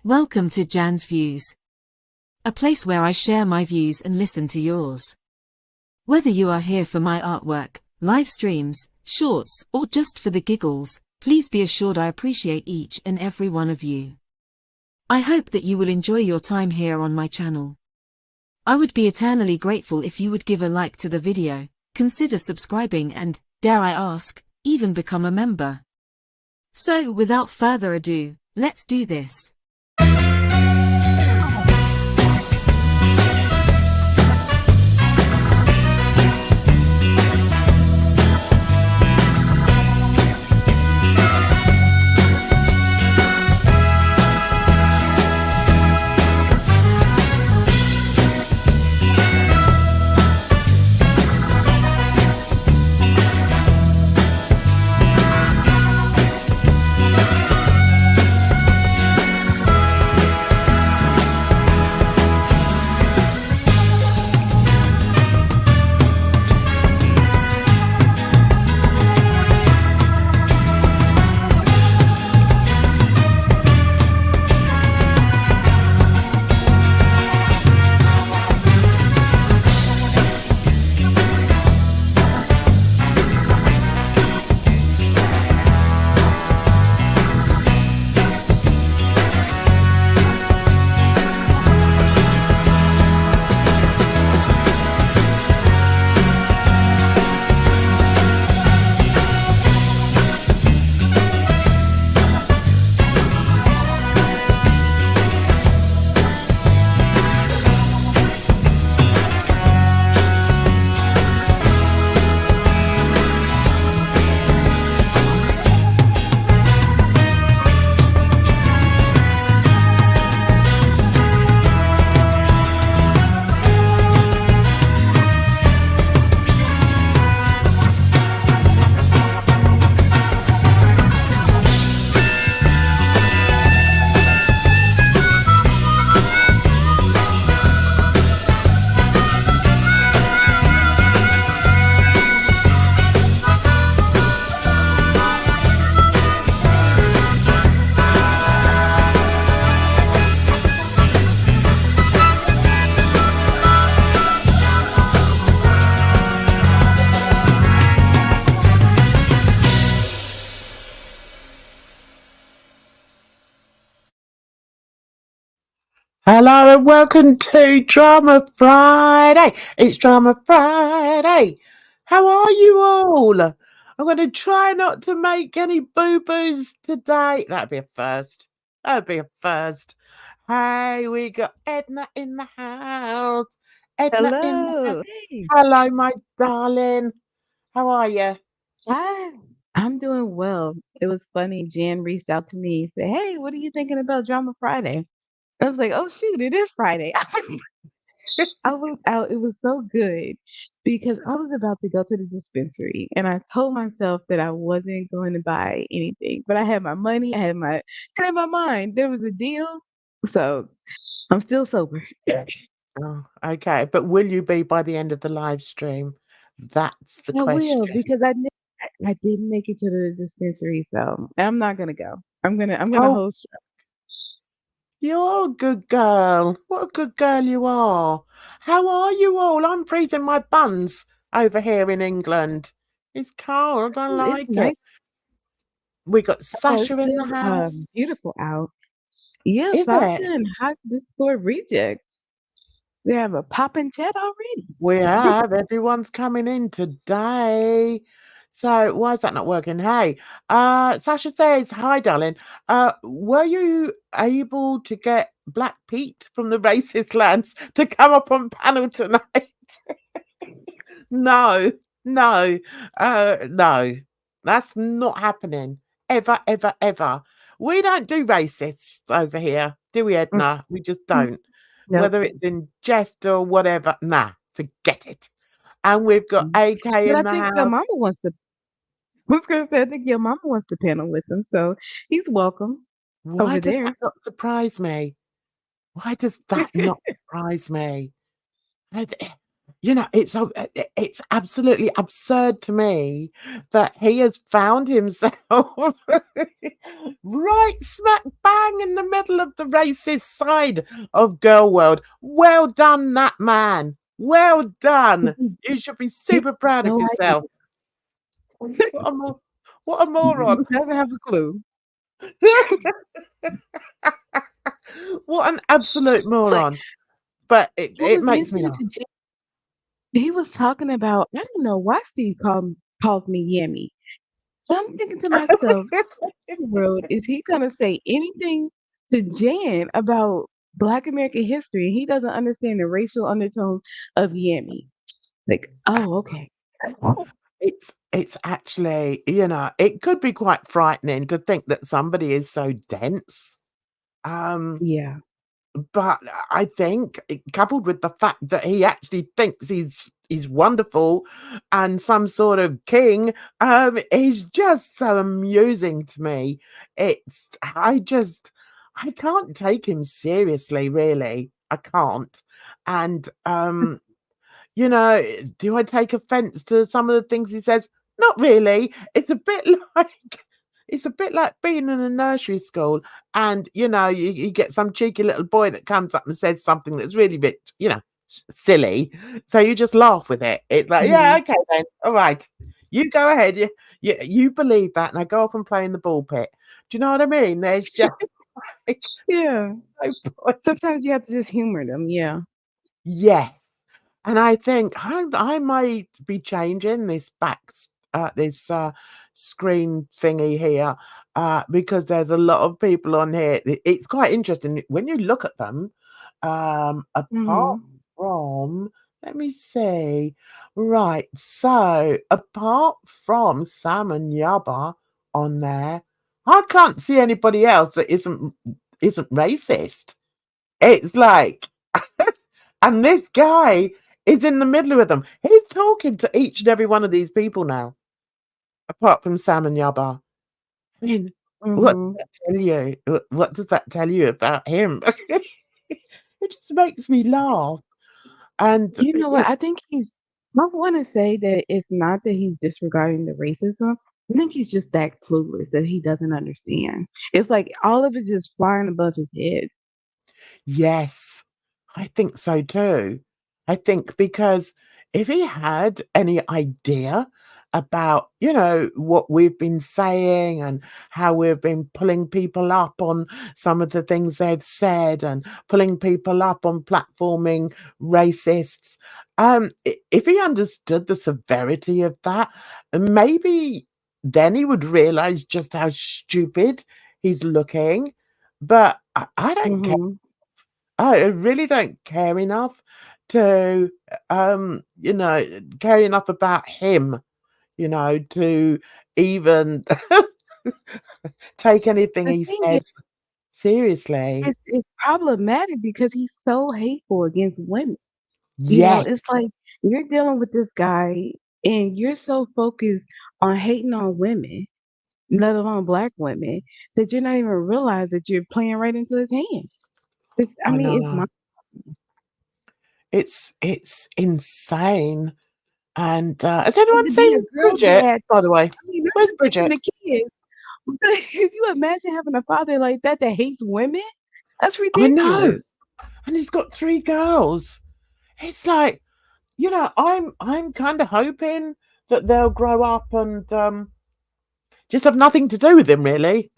Welcome to Jan's Views, a place where I share my views and listen to yours. Whether you are here for my artwork, live streams, shorts, or just for the giggles, please be assured I appreciate each and every one of you. I hope that you will enjoy your time here on my channel. I would be eternally grateful if you would give a like to the video, consider subscribing and, dare I ask, even become a member. So without further ado, let's do this. Hello and welcome to Drama Friday. It's Drama Friday. How are you all? I'm going to try not to make any boo-boos today. That'd be a first. Hey, we got Edna in the house. Hello. Hello, my darling. How are you? Hi. I'm doing well. It was funny. Jan reached out to me and said, "Hey, what are you thinking about Drama Friday?" I was like, "Oh shoot, it is Friday." I was out. It was so good because I was about to go to the dispensary and I told myself that I wasn't going to buy anything, but I had my money. I had my mind. There was a deal, so I'm still sober. Oh, okay. But will you be by the end of the live stream? That's the I will question. because I didn't make it to the dispensary, so I'm not gonna go. I'm gonna Oh, host. you're a good girl. What a good girl you are. How are you all? I'm freezing my buns over here in England. It's cold. I It's like it. nice. We got Oh, it's Sasha in the still house. beautiful out. Yeah, Is Sasha it? and Hot Discord Reject. We have a poppin' chat already. We have. Everyone's coming in today. So why is that not working? Hey, Sasha says, hi, darling. Were you able to get Black Pete from the Racist Lands to come up on panel tonight? No, no, no. That's not happening. Ever, ever, ever. We don't do racists over here, do we, Mm, Edna? We just mm, don't. Nope. Whether it's in jest or whatever, nah, forget it. And we've got Mm. AK But in I the think your house. mama wants to. I was gonna say I think your mama wants to panel with him, so he's welcome Why over does that there. not surprise me? Why does that not surprise me? I d- You know, it's absolutely absurd to me that he has found himself right smack bang in the middle of the racist side of girl world. Well done, that man. Well done. You should be He super proud of no yourself. idea. What a what a He moron. doesn't have a clue. What an absolute It's like, moron. But I it was makes me mentioning laugh. to Jay, he was talking about, I don't know why Steve calls me Yummy. So I'm thinking to myself, what in the world is he gonna say anything to Jan about Black American history? He doesn't understand the racial undertones of Yummy. Like, oh, okay. It's actually, you know, it could be quite frightening to think that somebody is so dense. Um, Yeah. but I think coupled with the fact that he actually thinks he's wonderful and some sort of king, he's just so amusing to me. It's I can't take him seriously, really. I can't. And you know, do I take offense to some of the things he says? Not really. It's a bit like it's a bit like being in a nursery school and, you know, you get some cheeky little boy that comes up and says something that's really a bit, you know, silly. So you just laugh with it. It's like, yeah, Mhm. okay then. All right. You go ahead. You believe that. Now go off and play in the ball pit. Do you know what I mean? There's just like Yeah. no point. Sometimes you have to just humor them. Yeah. Yes. And I think I might be changing this screen thingy here, because there's a lot of people on here. It's quite interesting when you look at them, apart Mhm. from let me see. Right, so apart from Sam and Yaba on there, I can't see anybody else that isn't racist. It's like and this guy is in the middle of them. He's talking to each and every one of these people now, apart from Sam and Yaba. I mean, what does Mhm. that tell you? What does that tell you about him? It just makes me laugh. And You know yeah, what? I think I want to say that it's not that he's disregarding the racism. I think he's just that clueless that he doesn't understand. It's like all of it just flying above his head. yes, I think so too. I think because if he had any idea about, you know, what we've been saying and how we've been pulling people up on some of the things they've said and pulling people up on platforming racists, if he understood the severity of that, maybe then he would realize just how stupid he's looking. But I don't care. Mhm. I really don't care enough to, you know, care enough about him, you know, to even take anything The he thing is, says seriously. it's problematic because he's so hateful against women. You know, Yes, it's like you're dealing with this guy and you're so focused on hating on women, let alone black women, that you're not even realize that you're playing right into his hand. I I mean, it's know. It's insane. And, has anyone to be a seen girl Bridget, dad. by the way? I mean, not Where's to mention Bridget? the kids. Could you imagine having a father like that that hates women? That's I know, ridiculous. and he's got 3 girls. It's like, you know, I'm kinda hoping that they'll grow up and, just have nothing to do with him, really.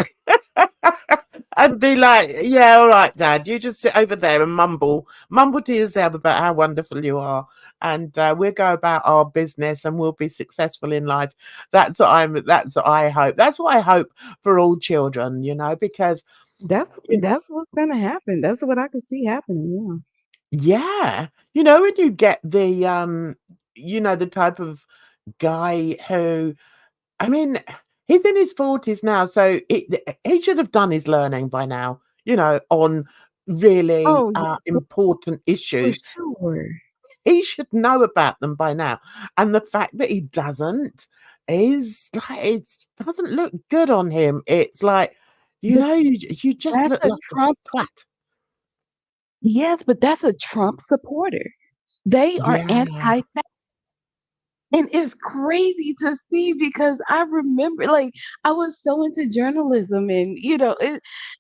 And be like, "Yeah, all right, Dad, you just sit over there and mumble to yourself about how wonderful you are, and, we'll go about our business and we'll be successful in life." That's what I hope. That's what I hope for all children, you know, because That's what's gonna happen. That's what I could see happening. yeah, you know, when you get the, you know, the type of guy who I mean, he's in his 40s now, so he should have done his learning by now, you know, on really, Oh yeah, important for issues. sure. He should know about them by now, and the fact that he doesn't is like it doesn't look good on him. It's like, you But know, you just that's look a like a Trump. twat. Yes, but that's a Trump supporter. They are Yeah. anti. And it's crazy to see because I remember, like, I was so into journalism and,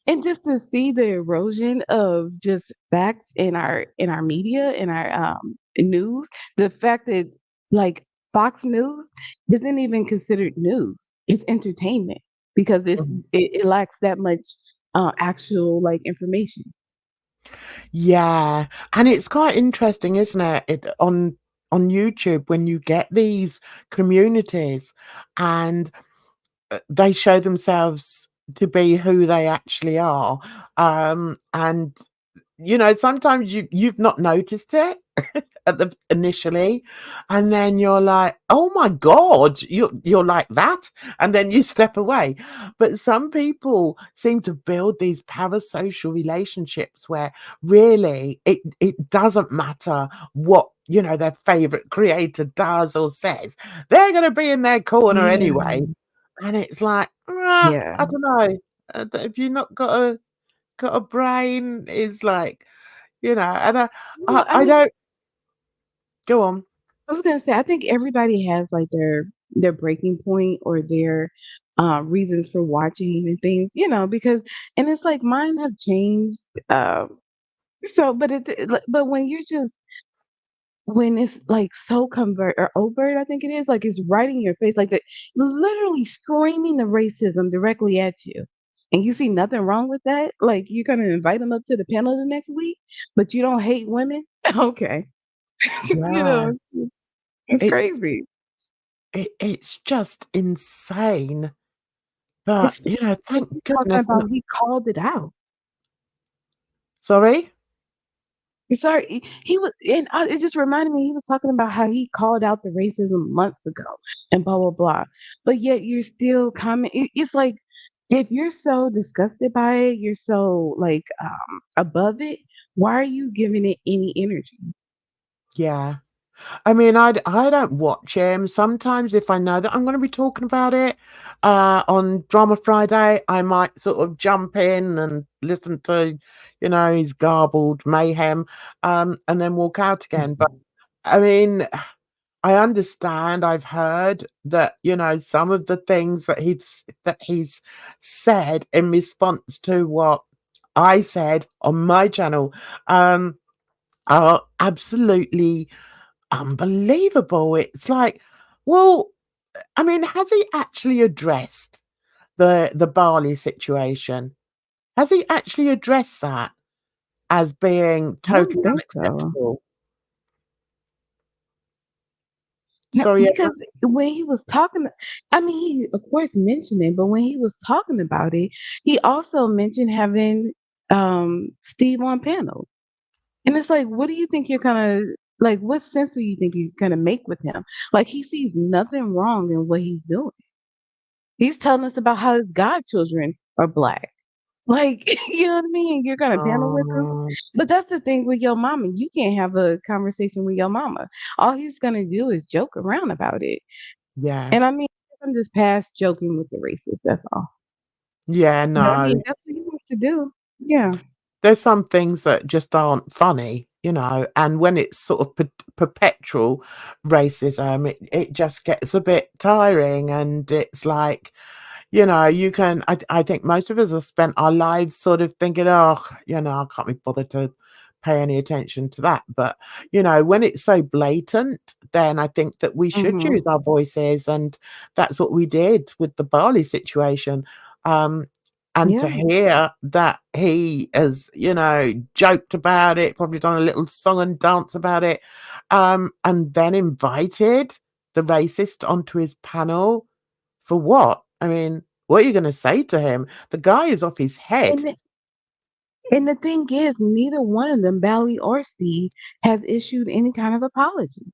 and just to see the erosion of just facts in our media, in our news, the fact that like Fox News isn't even considered news. It's entertainment because Mhm. it lacks that much actual like information. Yeah, and it's quite interesting, isn't it? On YouTube when you get these communities and they show themselves to be who they actually are. And sometimes you've not noticed it at the initially, and then you're like, "Oh my god, you're like that," and then you step away. But some people seem to build these parasocial relationships where really it doesn't matter what, their favorite creator does or says. They're gonna be in their corner Yeah. anyway. And it's like, Yeah. I don't know, if you not got a brain, is like, and Well, I I mean, don't go on. I was gonna say, I think everybody has like their breaking point or their reasons for watching and things, because and it's like mine have changed. But but when you're just when it's like so convert or overt, I think it is like it's right in your face, like that, literally screaming the racism directly at you, and you see nothing wrong with that. Like you're gonna invite them up to the panel the next week, but you don't hate women. Okay, Yeah, it's it's crazy. it's just insane. But, Especially when thank he's talking goodness about he called it out. sorry? Sorry, he was, and it just reminded me he was talking about how he called out the racism months ago and blah blah blah. But yet you're still comment. It's like if you're so disgusted by it, you're so like above it. Why are you giving it any energy? Yeah. I mean, I don't watch him. Sometimes if I know that I'm gonna be talking about it, on Drama Friday, I might sort of jump in and listen to, his garbled mayhem, and then walk out again. But, I mean, I understand, I've heard that, some of the things that he's said in response to what I said on my channel, um, are absolutely unbelievable. It's like, well, I mean, has he actually addressed the Bali situation? Has he actually addressed that as being I don't totally think so. unacceptable? No, Sorry, Emma? because when he was talking, I mean, he of course mentioned it, but when he was talking about it, he also mentioned having Steve on panel. And it's like, what do you think you're gonna like? What sense do you think you're gonna make with him? Like, he sees nothing wrong in what he's doing. He's telling us about how his godchildren are black. Like, you know what I mean? You're gonna panel with him. Oh, But that's the thing with your mama. You can't have a conversation with your mama. All he's gonna do is joke around about it. yeah. And I mean, I'm just past joking with the racist. That's all. Yeah, But I no. mean, that's what he wants to do. Yeah. There's some things that just aren't funny, and when it's sort of perpetual racism, it just gets a bit tiring, and it's like, you can I think most of us have spent our lives sort of thinking, "Oh, I can't be bothered to pay any attention to that." But, when it's so blatant, then I think that we should Hmm. use our voices, and that's what we did with the Bali situation. Um, and to Yeah. hear that he has, joked about it, probably done a little song and dance about it, and then invited the racist onto his panel for what? I mean, what are you gonna say to him? The guy is off his head. And And the thing is, neither one of them, Bally or Steve, has issued any kind of apology.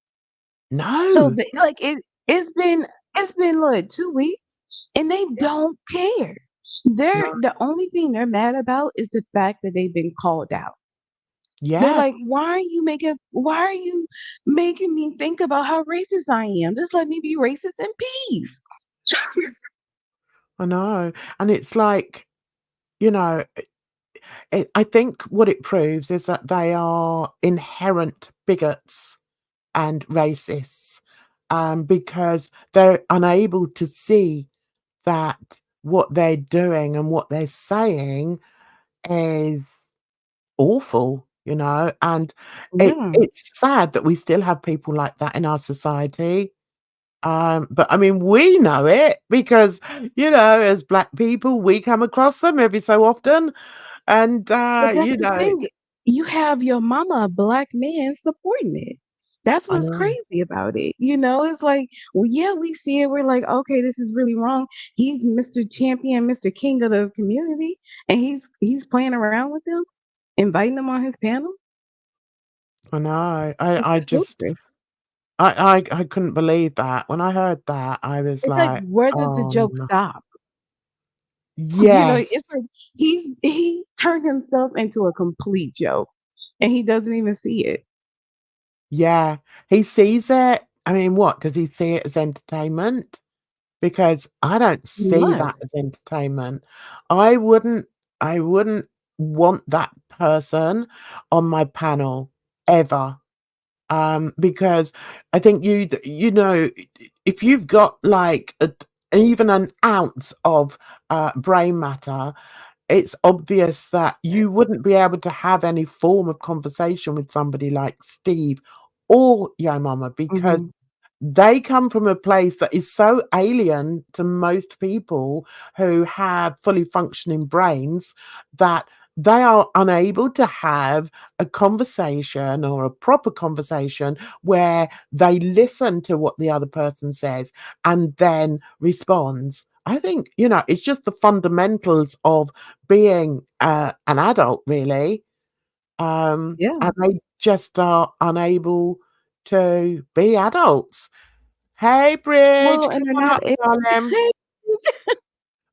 So No, like it's been like 2 weeks and they don't care. no, The only thing they're mad about is the fact that they've been called out. They're yeah, like, why are you making me think about how racist I am? Just let me be racist in peace. I know, and it's like, you know, I think what it proves is that they are inherent bigots, and racists, because they're unable to see that what they're doing and what they're saying is awful, and Yeah. it's sad that we still have people like that in our society. But I mean, we know it because, as Black people, we come across them every so often. And, But that's the thing, you have your mama, a Black man, supporting it. That's I what's know, crazy about it, it's like, well, yeah, we see it, we're like, "Okay, this is really wrong." He's Mr. Champion, Mr. King of the community, and he's playing around with them, inviting them on his panel? I know. It's I just just, ludicrous. I couldn't believe that. When I heard that, I was It's like, like, where does the "Oh, joke no." stop? Yes. It's like he turned himself into a complete joke, and he doesn't even see it. Yeah. He sees it. I mean, what? Does he see it as entertainment? Because I don't He see must. that as entertainment. I wouldn't I wouldn't want that person on my panel ever. Because I think if you've got like even an ounce of brain matter, it's obvious that you wouldn't be able to have any form of conversation with somebody like Steve or Yo Mama, because Mhm. they come from a place that is so alien to most people who have fully functioning brains that they are unable to have a conversation or a proper conversation where they listen to what the other person says and then responds. I think, it's just the fundamentals of being an adult, really. Yeah. And they just are unable to be adults. Hey, Bridge, Well, come and they're on not up, able darling. to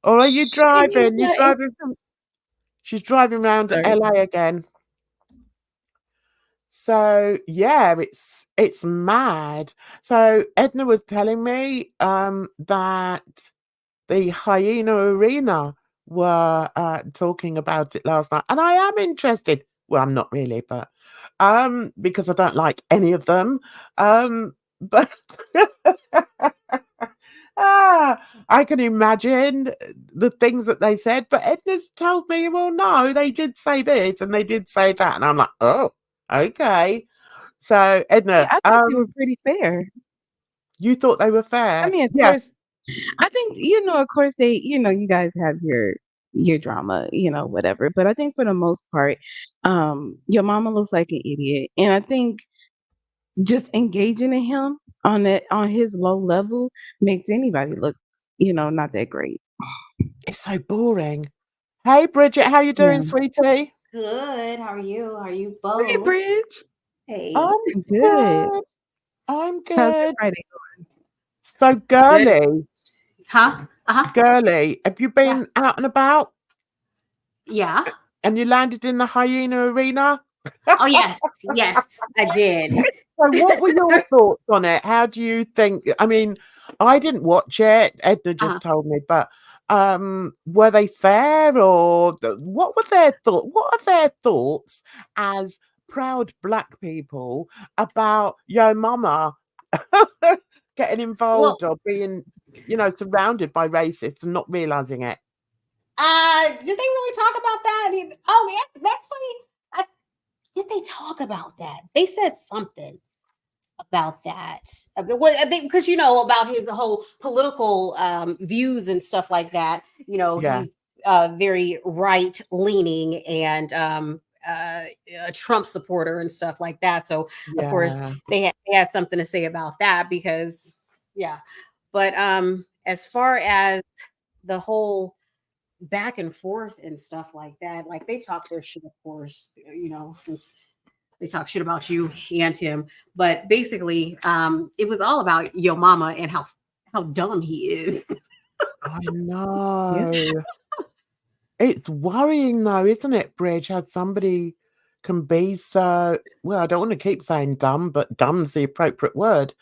Or are you and he's driving? You're not able driving. to She's driving around sorry. LA again. So yeah, it's mad. So Edna was telling me that the Hyena Arena were talking about it last night, and I am interested. Well, I'm not really, but because I don't like any of them. But I can imagine the things that they said. But Edna's told me, well, no, they did say this and they did say that, and I'm like, oh, okay. So Yeah, Edna, I thought they were pretty fair. you thought they were I fair? mean, of Yeah, course, I think, of course they, you guys have your drama, whatever. But I think for the most part, your mama looks like an idiot. And I think just engaging in him on his low level makes anybody look, not that great. it's so boring. Hey, Bridget, how you doing, Yeah. sweetie? Good. How are you? How are you Hey, both? Bridge. Hey. I'm Good. good. I'm How's your good. Friday So going? Good. Huh? Uh-huh. girly. Have you Yeah. been out and about Yeah. and you landed in the Hyena Arena? Oh, yes. Yes, I did. So what were your thoughts on it? How do you think, I mean, I didn't watch it. Edna Uh-huh. just told me, but were they fair, or what were their thoughts? What are their thoughts as proud Black people about Yo Mama getting Well, involved or being, surrounded by racists and not realizing it? did they really talk about that? Oh, yeah. Actually, did they talk about that? They said something about that. Well, I think because about his whole political views and stuff like that. Yeah, He's very right leaning and a Trump supporter and stuff like that. So of course yeah. they had something to say about that because yeah. But as far as the whole back and forth and stuff like that, like they talk their shit, of course, since they talk shit about you and him. But basically, it was all about Yo Mama and how dumb he is. I Yeah. know. It's worrying though, isn't it, Bridge, how somebody can be so, well, I don't want to keep saying dumb, but dumb's the appropriate word.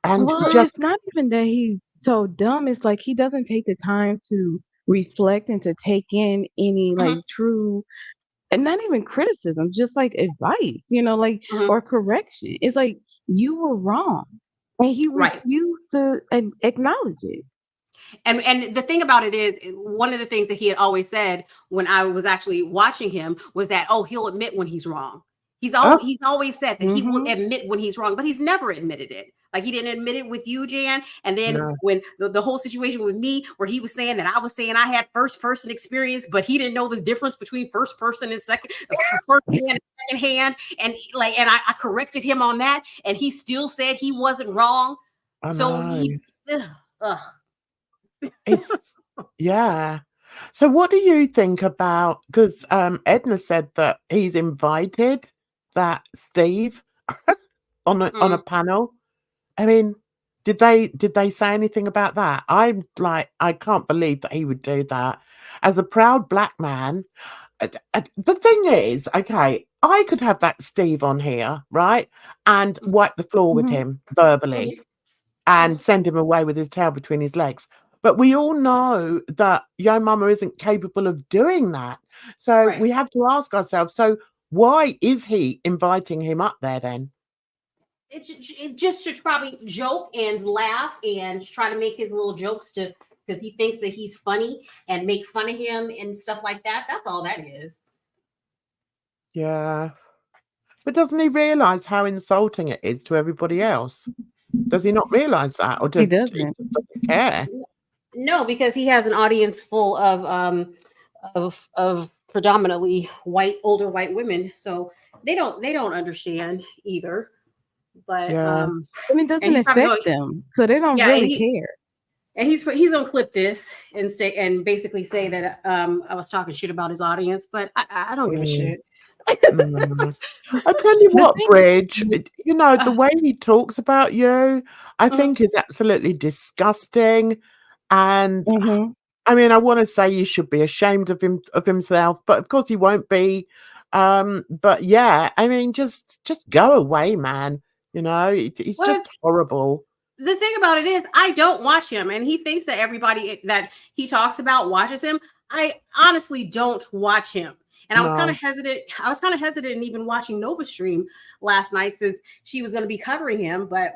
And Well, Mhm. just, it's not even that he's so dumb. It's like he doesn't take the time to reflect and to take in any Mhm. like true and not even criticism, just like advice, like Mhm. or correction. It's like you were wrong. And he Right. refused to acknowledge it. And the thing about it is, one of the things that he had always said when I was actually watching him was that, oh, he'll admit when he's wrong. He's always said that he will Mhm. admit when he's wrong, but he's never admitted it. Like he didn't admit it with you, Jan. And then No. when the whole situation with me, where he was saying that I was saying I had first person experience, but he didn't know the difference between first person and first hand and second hand. And like, and I corrected him on that, and he still said he wasn't wrong. I So know. he, ugh. It's yeah. So what do you think about, because Edna said that he's invited that Steve on a panel. I mean, did they say anything about that? I'm like, I can't believe that he would do that. As a proud black man, the thing is, okay, I could have that Steve on here, right? And wipe the floor with Mhm. him verbally and send him away with his tail between his legs. But we all know that Yo Mama isn't capable of doing that. So Right. we have to ask ourselves, so why is he inviting him up there then? It just to probably joke and laugh and try to make his little jokes because he thinks that he's funny and make fun of him and stuff like that. That's all that is. Yeah. But doesn't he realize how insulting it is to everybody else? Does he not realize that? Or He doesn't doesn't. care? No, because he has an audience full of predominantly older white women, so they don't understand either. But Yeah. I mean, it and doesn't he's probably affect going, them, so they don't yeah, really care. and he's gonna clip this and say and basically say that I was talking shit about his audience, but I don't give a shit. Mm. I tell you The what, thing Bridge, is, you know, the way he talks about you, I Mhm. think is absolutely disgusting. And mhm. I mean, I want to say you should be ashamed of himself, but of course he won't be. But yeah, I mean, just go away, man. You know, he's Well, just horrible. the thing about it is, I don't watch him, and he thinks that everybody that he talks about watches him. I honestly don't watch him. And I was kind No. of hesitant. I was kind of hesitant in even watching NovaStream last night since she was going to be covering him, but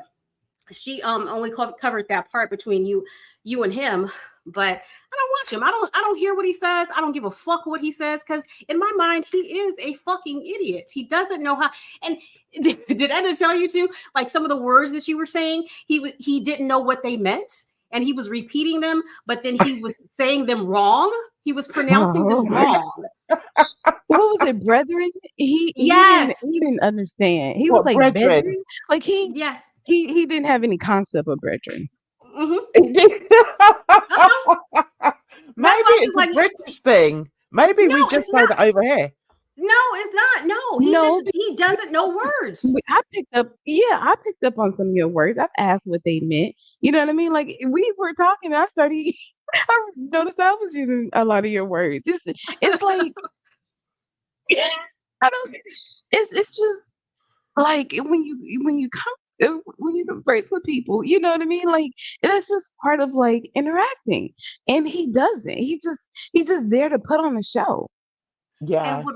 she only covered that part between you and him. But I don't watch him. I don't hear what he says. I don't give a fuck what he says, because in my mind he is a fucking idiot. He doesn't know how. And did Edna tell you to, like, some of the words that you were saying, he didn't know what they meant, and he was repeating them, but then he was saying them wrong. He was pronouncing Oh them my God. wrong. What was it, brethren? Yes. He didn't understand. He was What, like brethren? brethren, like Yes. he didn't have any concept of brethren. Mhm. Maybe That's why I'm it's just a like, British thing. Maybe no, we just it's say not. that over here. No, it's not. No, No, he doesn't know words. I picked up on some of your words. I've asked what they meant. You know what I mean? Like we were talking, and I started. I noticed I was using a lot of your words. It's like I don't. It's just like when you converse with people, you know what I mean? Like that's just part of like interacting. And he doesn't. He's just there to put on a show. Yeah. And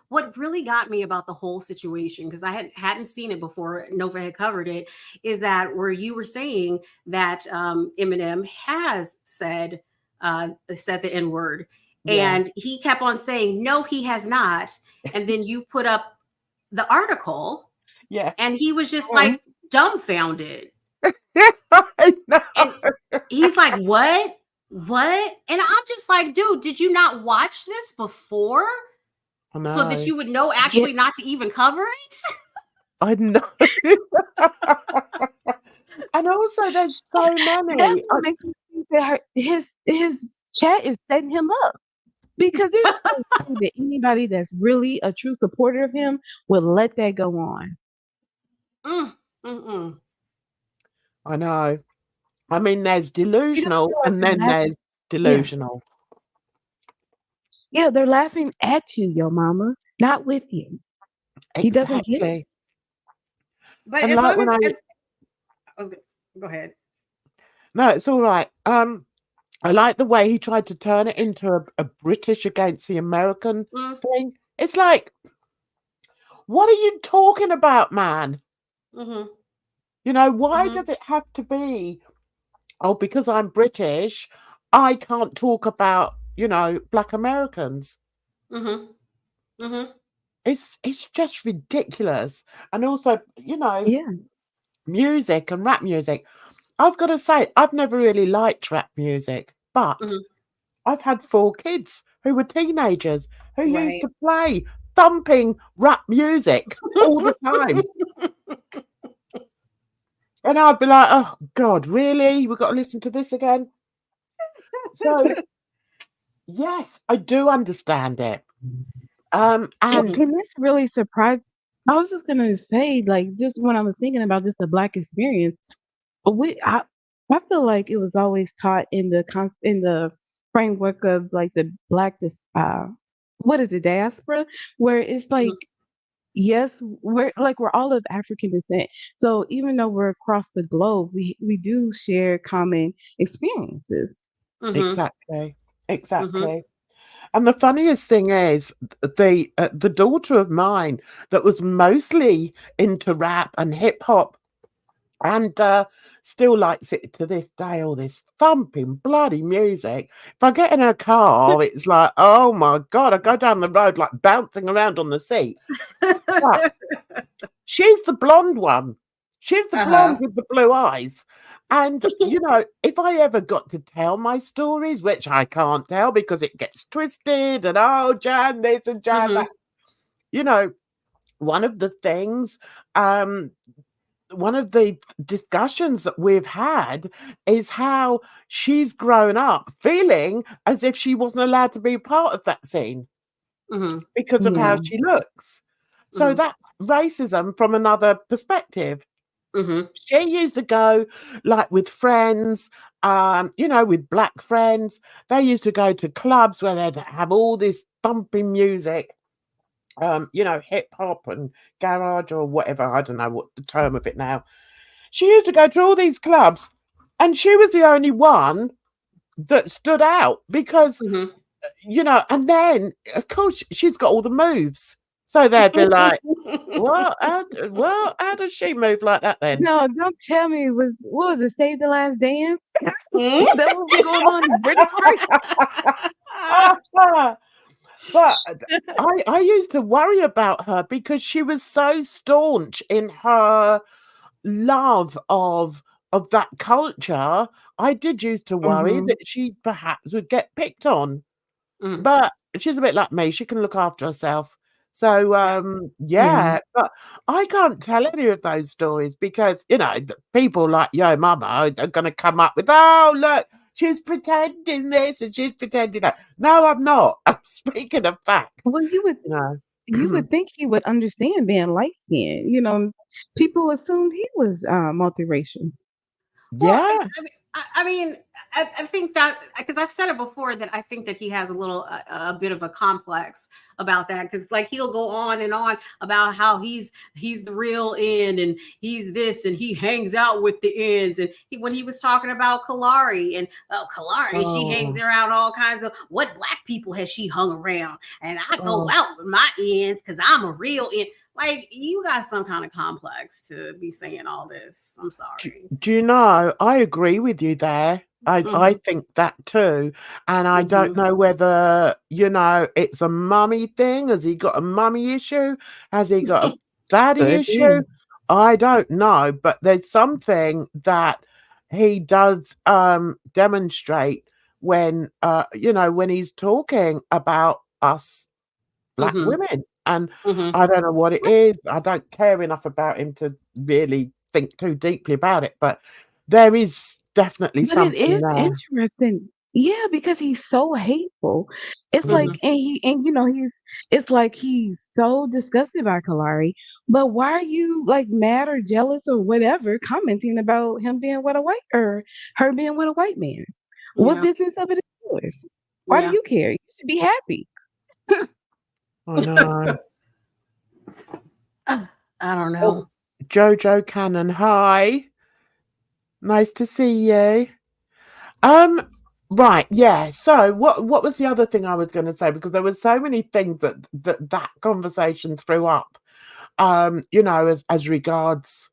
what really got me about the whole situation, because I hadn't seen it before, Nova had covered it, is that where you were saying that Eminem has said the N word, Yeah. and he kept on saying no, he has not, and then you put up the article, Yeah. and he was just Mhm. like dumbfounded, I know. and he's like, what? And I'm just like, dude, did you not watch this before? I So that know. you would know Yeah, actually not to even cover it? I know. And also there's so that's many. what makes me think that his chat is setting him up. Because there's no way that anybody that's really a true supporter of him would let that go on. Mm. I know. I mean, there's You don't delusional feel like and they're then laughing. there's Yeah. delusional. Yeah, they're laughing at you, yo mama, not with you. He doesn't get it. Exactly. But And as like long when as I was go ahead. no, it's all right. I like the way he tried to turn it into a British against the American Mm, thing. It's like, what are you talking about, man? hmm You know, why Mhm. does it have to be, oh, because I'm British, I can't talk about, you know, Black Americans? Mhm. Mhm. It's just ridiculous. And also, you know, Yeah. music and rap music. I've got to say, I've never really liked rap music, but Mhm. I've had 4 kids who were teenagers who used Right. to play thumping rap music all the time. And I'd be like, "Oh God, really? We've got to listen to this again?" So yes, I do understand it. Well, And and this really surprised. I was just gonna say, like, just when I was thinking about just the Black experience, we I feel like it was always taught in in the framework of like the Black what is it, diaspora, where it's like, Mhm. yes, we're all of African descent. So even though we're across the globe, we do share common experiences. Mhm. exactly, Mhm. exactly. And the funniest thing is, the daughter of mine that was mostly into rap and hip hop, and still likes it to this day, all this thumping bloody music. If I get in her car, it's like, oh my God, I go down the road like bouncing around on the seat. But she's the blonde one. She's the blonde Uh-huh. with the blue eyes. And, you know, if I ever got to tell my stories, which I can't tell because it gets twisted and, oh, Jan this and Jan that, Mhm. you know, one of the things, um, one of the discussions that we've had is how she's grown up feeling as if she wasn't allowed to be part of that scene Mhm. because of how Yeah. she looks. So Mhm. that's racism from another perspective. Mhm. She used to go like with friends, you know, with black friends. They used to go to clubs where they'd have all this thumping music, you know, hip hop and garage or whatever. I don't know what the term of it now. She used to go to all these clubs, and she was the only one that stood out because, Mhm. you know, and then, of course, she's got all the moves. So they'd be like, how does she move like that then? No, don't tell me it was what was it, Save the Last Dance? Mhm. That what was going on in Britain part? But I used to worry about her because she was so staunch in her love of that culture. I did used to worry Mhm. that she perhaps would get picked on. Mhm. But she's a bit like me, she can look after herself. So, Yeah. Yeah. yeah, but I can't tell any of those stories because, you know, the people like Yo Mama are gonna come up with, "Oh, look, she's pretending this and she's pretending that." No, I'm not. I'm speaking of fact, Well, you know. you would think he would understand being light skinned. You know, people assumed he was multiracial. Well, Yeah. I mean, I think that because I've said it before that I think that he has a bit of a complex about that because like he'll go on and on about how he's the real end and he's this and he hangs out with the ends and when he was talking about Kalari and Kalari she hangs Oh, around all kinds of what black people has she hung around and I go oh. out with my ends because I'm a real end. Like you got some kind of complex to be saying all this. I'm Do sorry. do you know, I agree with you there. I Mhm. think that too, and I don't Mhm. know whether, you know, it's a mummy thing. Has he got a mummy issue? Has he got a daddy Could issue? be. I don't know, but there's something that he does, demonstrate when, you know, when he's talking about us black Mhm. women, and Mhm. I don't know what it is. I don't care enough about him to really think too deeply about it, but there is definitely But it something is there. interesting. Yeah, because he's so hateful. It's like Mm. Mhm. and you know, it's like he's so disgusted by Kalari, but why are you like mad or jealous or whatever commenting about him being with a white or her being with a white man? What Yeah. business of it is yours? Why do Yeah. you care? You should be happy. I know. I don't Oh, know. Jojo Cannon, hi. Nice to see you. Um, right, yeah. So what was the other thing I was gonna say? Because there were so many things that conversation threw up, you know, as regards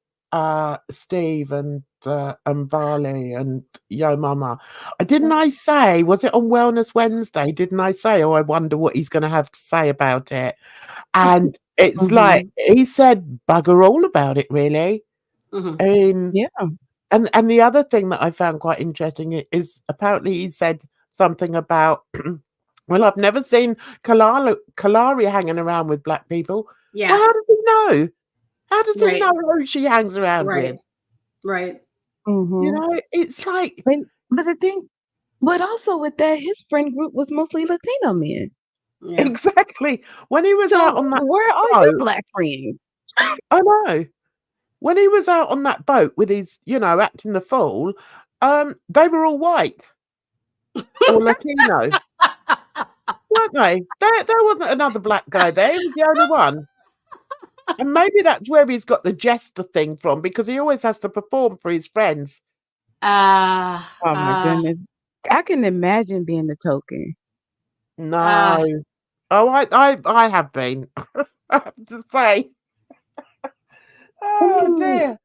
Steve and Varley and Yo Mama. Didn't I say, was it on Wellness Wednesday? Didn't I say, oh, I wonder what he's going to have to say about it? And it's like he said bugger all about it, really. I mean, Yeah. and the other thing that I found quite interesting is apparently he said something about, well, I've never seen Kalari hanging around with black people. Yeah. Well, how does he know? How does he Right. know who she hangs around with? Right. You know, it's like, But the thing, but also with that, his friend group was mostly Latino men. Yeah. exactly. When he was out So on that where are your boat, black friends? I know. When he was out on that boat with his, you know, acting the fool, they were all white or Latino, weren't they? There wasn't another black guy there. He was the only one. And maybe that's where he's got the jester thing from, because he always has to perform for his friends. Oh my goodness. I can imagine being the token. No. Oh, I have been. I have to say. Oh dear.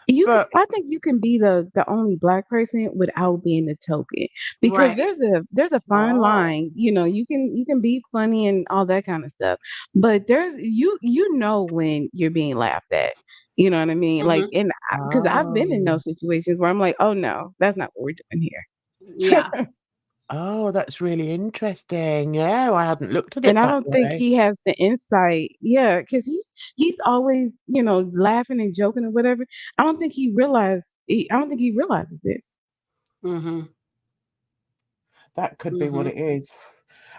I think you can be the only black person without being the token, because Right. there's a fine line. You know, you can be funny and all that kind of stuff, but there's you know when you're being laughed at. You know what I mean? Like, and because I've been in Oh. those situations where I'm like, oh no, that's not what we're doing here. Yeah. Oh, that's really interesting. Yeah, I hadn't looked at it And I that don't think way. he has the insight. Yeah, because he's always, laughing and joking or whatever. I don't think he realized. I don't think he realizes it. Mm-hmm. That could be what it is.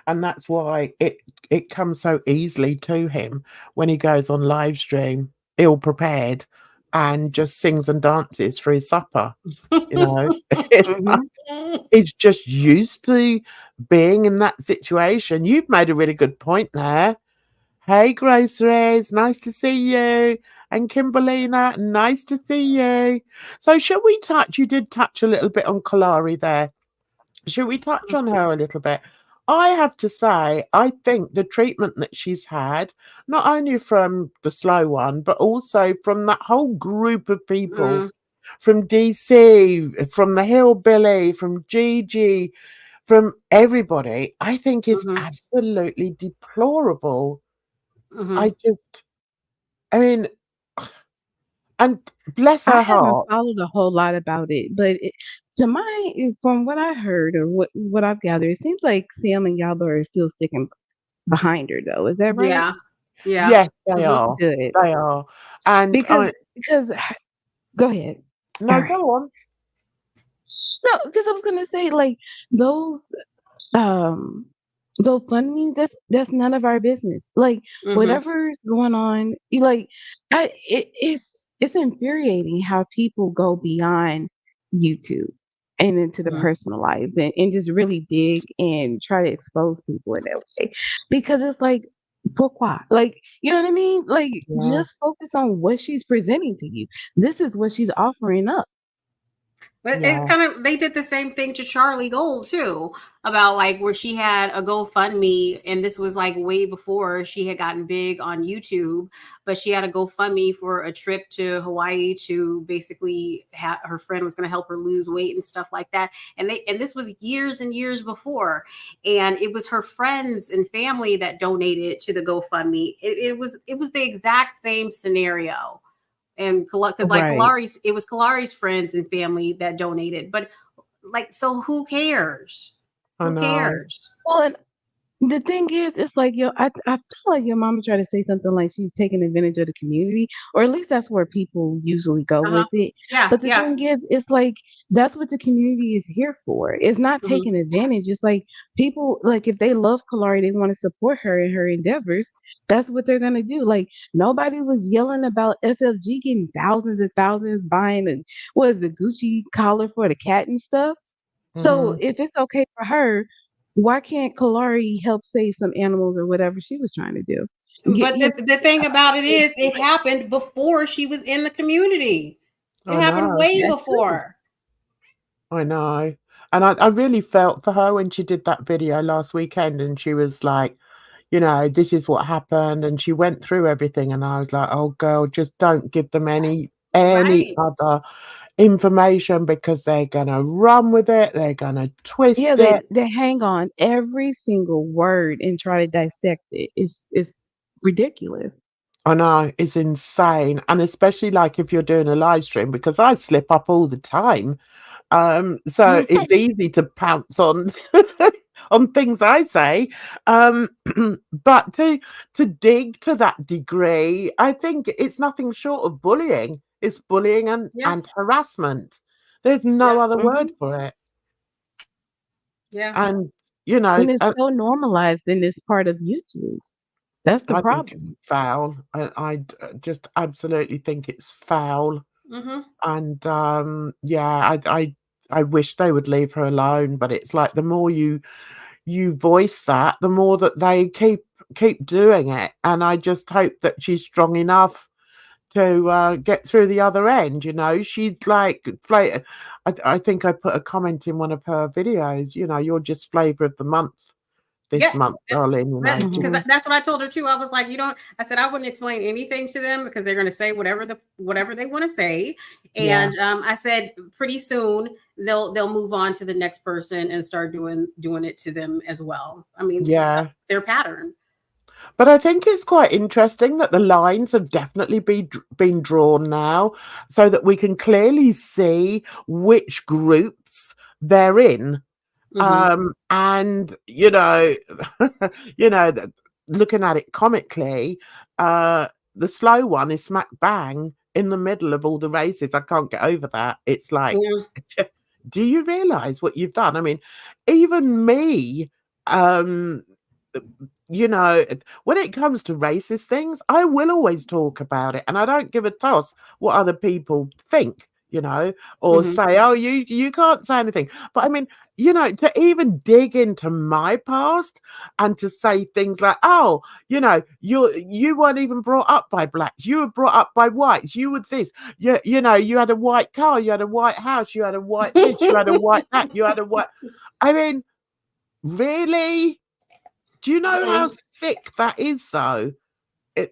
And that's why it comes so easily to him when he goes on live stream, ill prepared, and just sings and dances for his supper. You know, it's like, he's just used to being in that situation. You've made a really good point there. Hey, Groceries, nice to see you. And Kimberlina, nice to see you. So, shall we touch? You did touch a little bit on Kalari there. Should we touch on her a little bit? I have to say, I think the treatment that she's had, not only from the slow one, but also from that whole group of people, from DC, from the Hillbilly, from Gigi, from everybody, I think is absolutely deplorable. I mean, and bless I her haven't heart. followed a whole lot about it, but from what I heard or what I've gathered, it seems like Sam and Yaba are still sticking behind her, though. Is that right? Yeah. Yeah. Yes, they are. Good. They are. And Because go ahead. no, go on. No, because I was gonna say, like, those um GoFundMe, that's none of our business. Like, whatever's going on, it's infuriating how people go beyond YouTube and into the personal life and just really dig and try to expose people in that way. Because it's like, pourquoi? Like, you know what I mean? Like, Yeah. just focus on what she's presenting to you. This is what she's offering up. But Yeah. it's kind of, they did the same thing to Charlie Gold too, about like where she had a GoFundMe, and this was like way before she had gotten big on YouTube, but she had a GoFundMe for a trip to Hawaii to basically her friend was going to help her lose weight and stuff like that. And this was years and years before, and it was her friends and family that donated to the GoFundMe. It was the exact same scenario. And because like Right. it was Kalari's friends and family that donated, but like, so who cares? I Who know. cares? Well, and the thing is, it's like I feel like your mama tried to say something like she's taking advantage of the community, or at least that's where people usually go with it. Yeah, But the yeah. thing is, it's like that's what the community is here for. It's not taking advantage. It's like people, like, if they love Kalari, they want to support her in her endeavors. That's what they're gonna do. Like, nobody was yelling about FFG getting thousands and thousands buying the Gucci collar for the cat and stuff. So if it's okay for her, why can't Kalari help save some animals or whatever she was trying to do? But the thing about it is, it happened before she was in the community. It I happened know. way That's true. before. I know. And I really felt for her when she did that video last weekend, and she was like, you know, this is what happened. And she went through everything. And I was like, oh, girl, just don't give them any any Right. other information because they're gonna run with it, they're gonna Yeah, twist it. they hang on every single word and try to dissect it. It's ridiculous. I know, it's insane, and especially, like, if you're doing a live stream, because I slip up all the time. So it's easy to pounce on on things I say. Um, but to dig to that degree, I think it's nothing short of bullying. It's bullying Yeah. and harassment. There's no Yeah. other word Mhm. for it. Yeah. And And it's and so normalized in this part of YouTube. That's the I think it's problem. foul. Just absolutely think it's foul. Mm-hmm. And yeah, I wish they would leave her alone, but it's like the more you voice that, the more that they keep doing it. And I just hope that she's strong enough to get through the other end. She's like I think I put a comment in one of her videos. You're just flavor of the month this Yeah. month, darling. Because Mhm. that's what I told her too. I was like, I said I wouldn't explain anything to them because they're going to say whatever they want to say. Yeah, And I said pretty soon they'll move on to the next person and start doing it to them as well. I mean, that's yeah. their pattern. But I think it's quite interesting that the lines have definitely been drawn now so that we can clearly see which groups they're in. Hmm. And looking at it comically, uh, the slow one is smack bang in the middle of all the races. I can't get over that. It's like, Yeah. do you realize what you've done? I mean, even me, um, when it comes to racist things, I will always talk about it, and I don't give a toss what other people think, or Hmm. say, "Oh, you can't say anything." But I mean, to even dig into my past and to say things like, "Oh, you weren't even brought up by blacks. You were brought up by whites. You were this. You had a white car. You had a white house. You had a white this. You had a white that. You had a white." I mean, really? Do you know how sick that is, though?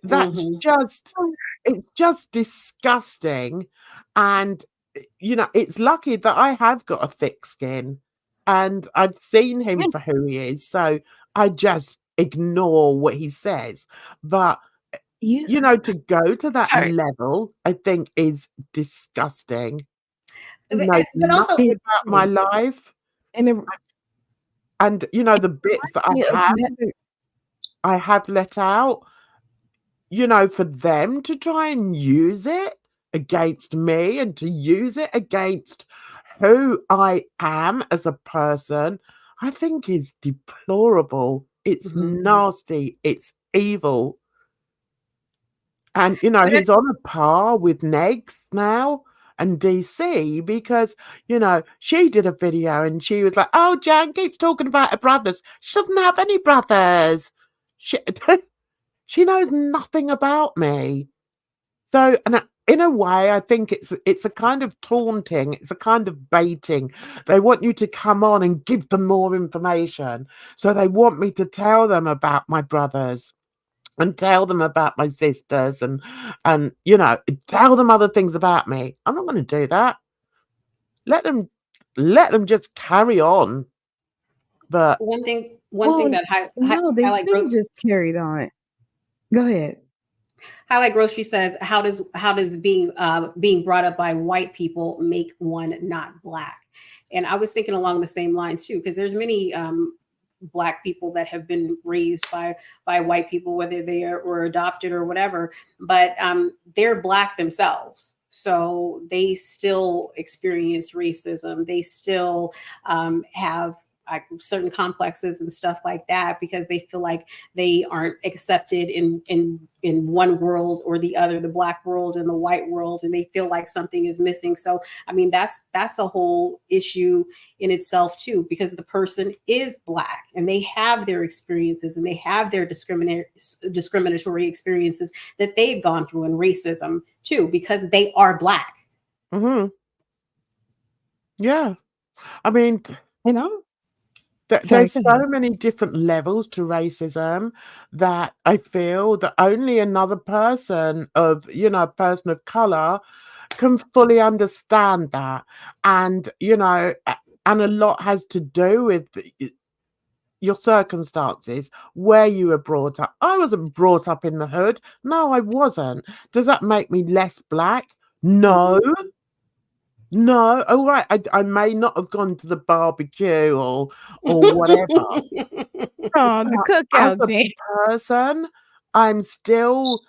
That's Hmm. just it's just disgusting, and, it's lucky that I have got a thick skin, and I've seen him Yeah, for who he is, so I just ignore what he says, but, you to go to that are level, I think is disgusting. He But, knows but also, nothing it about my is. life, And it and, the bits that reminds me of another. I have let out, for them to try and use it against me and to use it against who I am as a person, I think is deplorable. It's mhm. nasty. It's evil. And, But he's on a par with Negs now and DC because, she did a video and she was like, "Oh, Jan keeps talking about her brothers. She doesn't have any brothers. She, she knows nothing about me." So, and in a way, I think it's a kind of taunting, it's a kind of baiting. They want you to come on and give them more information. So they want me to tell them about my brothers and tell them about my sisters and tell them other things about me. I'm not going to do that. Let them just carry on. But one thing Well, that no, they highlight shouldn't just carried on. Go ahead. Highlight Grocery says, how does being brought up by white people make one not black? And I was thinking along the same lines too, because there's many black people that have been raised by white people, whether they are or adopted or whatever, but they're black themselves. So they still experience racism. They still have like certain complexes and stuff like that because they feel like they aren't accepted in one world or the other, the black world and the white world, and they feel like something is missing. So I mean that's a whole issue in itself too, because the person is black and they have their experiences and they have their discriminatory experiences that they've gone through, and racism too, because they are black. mhm, yeah, I mean, And I'm sorry, There's go so ahead. many different levels to racism that I feel that only another person of, a person of color can fully understand that. And, you know, and a lot has to do with your circumstances, where you were brought up. I wasn't brought up in the hood. No, I wasn't. Does that make me less black? No. No. All right. I may not have gone to the barbecue or whatever. Oh, the As cookout, a Jan. person, I'm still,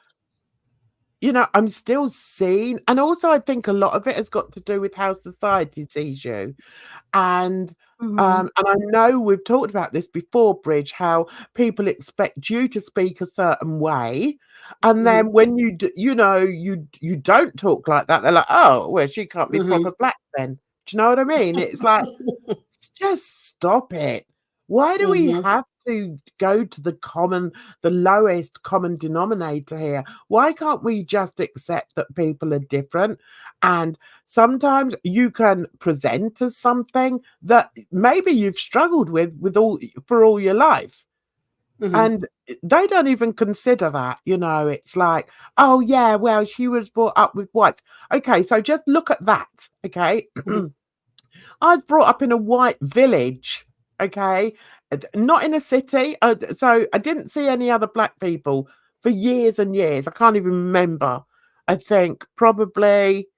you know, I'm still seen. And also, I think a lot of it has got to do with how society sees you. And and I know we've talked about this before, Bridge, how people expect you to speak a certain way, and then when you you know you don't talk like that, they're like, oh, well, she can't be proper black then. Do you know what I mean? It's like, just stop it. Why do we have to go to the lowest common denominator here? Why can't we just accept that people are different? And sometimes you can present as something that maybe you've struggled with for all your life. And they don't even consider that, you know. It's like, oh yeah, well, she was brought up with whites. Okay, so just look at that. Okay. I was brought up in a white village, okay, not in a city. So I didn't see any other black people for years and years. I can't even remember. I think probably,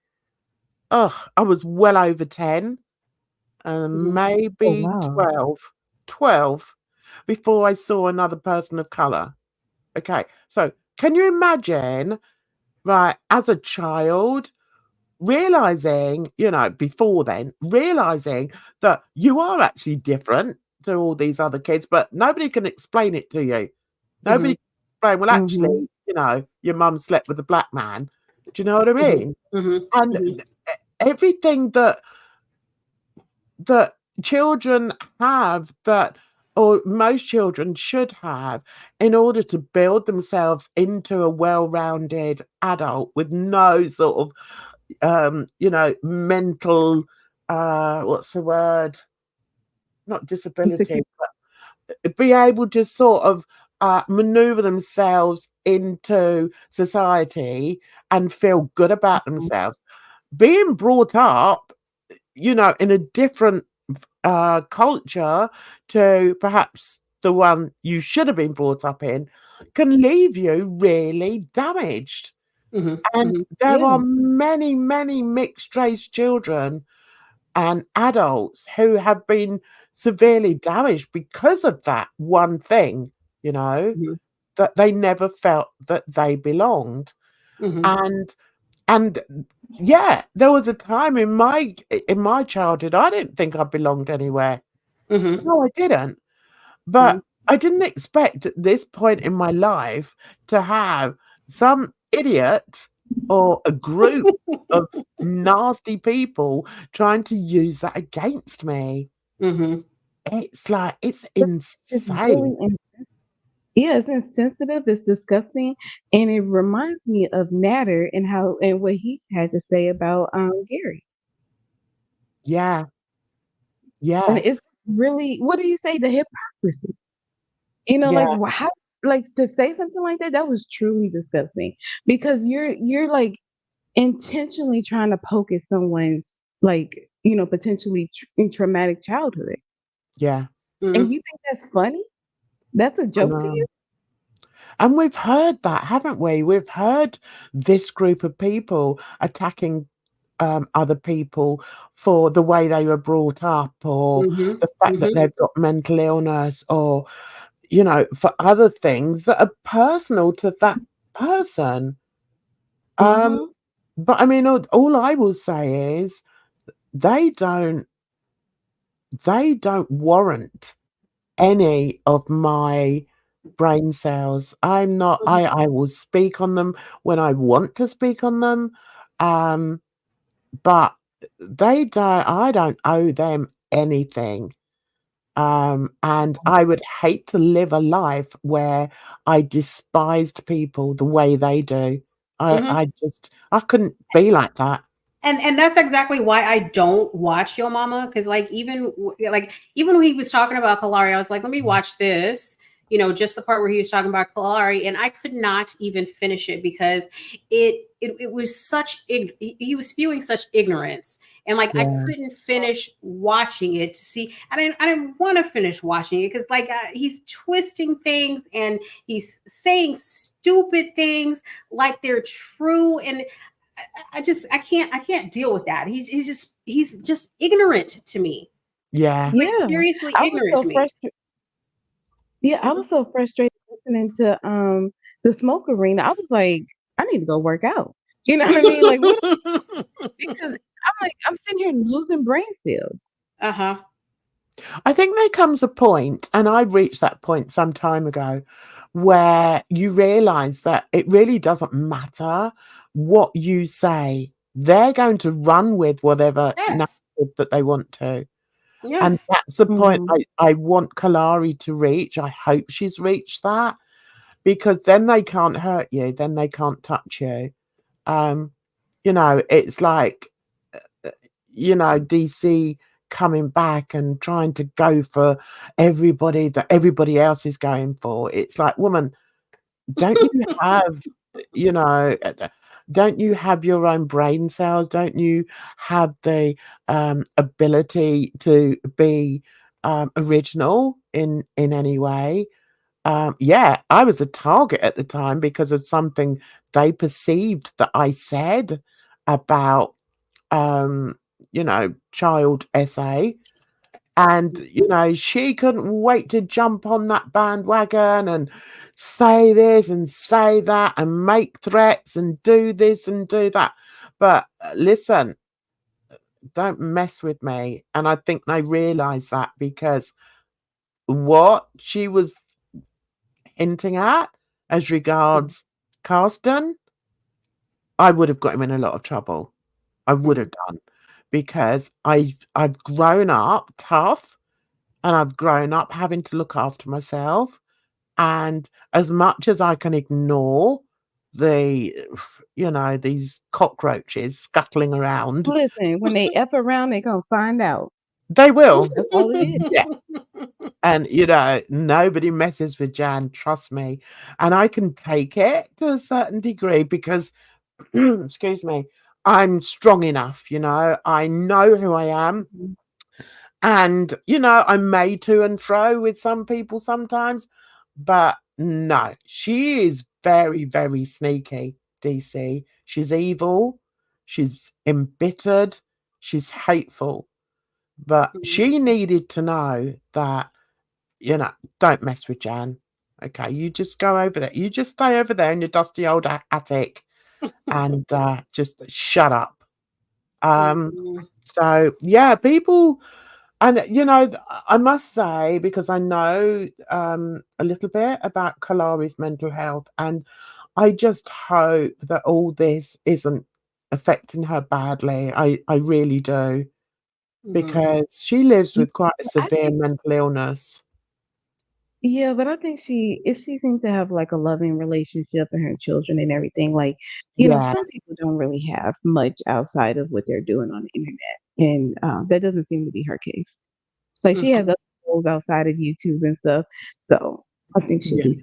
I was well over 10, Oh, maybe wow. 12 before I saw another person of color. Okay, so can you imagine, right, as a child, realizing, you know, before then, realizing that you are actually different to all these other kids, but nobody can explain it to you. Nobody can explain, well, actually, you know, your mum slept with a black man. Do you know what I mean? And everything that children have, that, or most children should have, in order to build themselves into a well-rounded adult with no sort of you know, mental, what's the word? Not disability, Insecure. but be able to sort of maneuver themselves into society and feel good about themselves. Being brought up, you know, in a different culture to perhaps the one you should have been brought up in can leave you really damaged. And there are Yeah. many, many mixed race children and adults who have been severely damaged because of that one thing, you know, that they never felt that they belonged. And and yeah, there was a time in my childhood I didn't think I belonged anywhere. No, I didn't. But I didn't expect at this point in my life to have some idiot or a group of nasty people trying to use that against me. It's like, it's It's insane. really yeah, it's insensitive, it's disgusting, and it reminds me of Natter and how and what he's had to say about Gary. Yeah, And yeah, it's really, what do you say? The hypocrisy. You know, like yeah, how, like to say something like that, that was truly disgusting because you're like intentionally trying to poke at someone's like, potentially traumatic childhood. yeah. And you think that's funny? That's a I joke to know. you? And we've heard that, haven't we? We've heard this group of people attacking other people for the way they were brought up, or the fact that they've got mental illness, or, you know, for other things that are personal to that person. Um, Mhm. but I mean, all I will say is they don't warrant any of my brain cells. I'm not. I will speak on them when I want to speak on them, um, but they don't. I don't owe them anything. And I would hate to live a life where I despised people the way they do. I couldn't be like that. And that's exactly why I don't watch Yo Mama, because like even when he was talking about Kalari, I was like, let me watch this, you know, just the part where he was talking about Kalari, and I could not even finish it because it was such he was spewing such ignorance, and like I Yeah. couldn't finish watching it to see. I didn't want to finish watching it because like he's twisting things and he's saying stupid things like they're true, and I can't deal with that. He's just ignorant to me. Yeah. Like Yeah. seriously I was ignorant so to me. frustrated. Yeah, I was so frustrated listening to the smoke arena. I was like, I need to go work out. You know what I mean? Like what because I'm like, I'm sitting here losing brain cells. Uh-huh. I think there comes a point, and I reached that point some time ago, where you realize that it really doesn't matter what you say. They're going to run with whatever Yes. narrative that they want to. And Yes. that's the point Mhm. I want Kalari to reach. I hope she's reached that, because then they can't hurt you, then they can't touch you. You know, it's like, you know, DC coming back and trying to go for everybody that everybody else is going for. It's like, woman, don't you have, you know, don't you have your own brain cells? Don't you have the ability to be original in any way? Yeah, I was a target at the time because of something they perceived that I said about, um, you know, child SA. And, you know, she couldn't wait to jump on that bandwagon and say this and say that and make threats and do this and do that. But listen, don't mess with me. And I think they realized that, because what she was hinting at as regards Carston, I would have got him in a lot of trouble. I would have done, because I've grown up tough, and I've grown up having to look after myself. And as much as I can ignore the, you know, these cockroaches scuttling around, Listen, when they F around, they gonna find out. they will. That's all it is. Yeah. And, you know, nobody messes with Jan, trust me. And I can take it to a certain degree because, excuse me, I'm strong enough, you know, I know who I am. Mhm. And, you know, I'm made to and fro with some people sometimes, but no, she is very, very sneaky, DC. She's evil, she's embittered, she's hateful, but she needed to know that, you know, don't mess with Jan. Okay, you just go over there. You just stay over there in your dusty old attic and just shut up. Mhm. So yeah, people, and you know, I must say, because I know a little bit about Kalari's mental health, and I just hope that all this isn't affecting her badly. I really do, Mhm. because she lives Yeah, with quite a but I severe think mental illness. yeah, but I think she seems to have, like, a loving relationship and her children and everything, like, Yeah, some people don't really have much outside of what they're doing on the internet, and, that doesn't seem to be her case. Like, she has Mhm. other goals outside of YouTube and stuff, so I think she'll yeah. be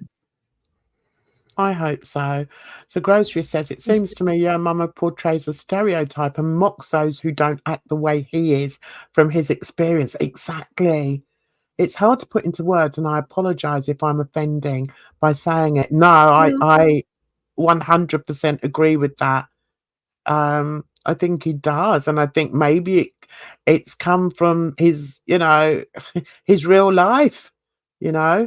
I hope so. So Grocery says, it seems to me your mama portrays a stereotype and mocks those who don't act the way he is from his experience. Exactly. It's hard to put into words, and I apologize if I'm offending by saying it. No, No. I 100% agree with that. I think he does, and I think maybe it's come from his, you know, his real life, you know,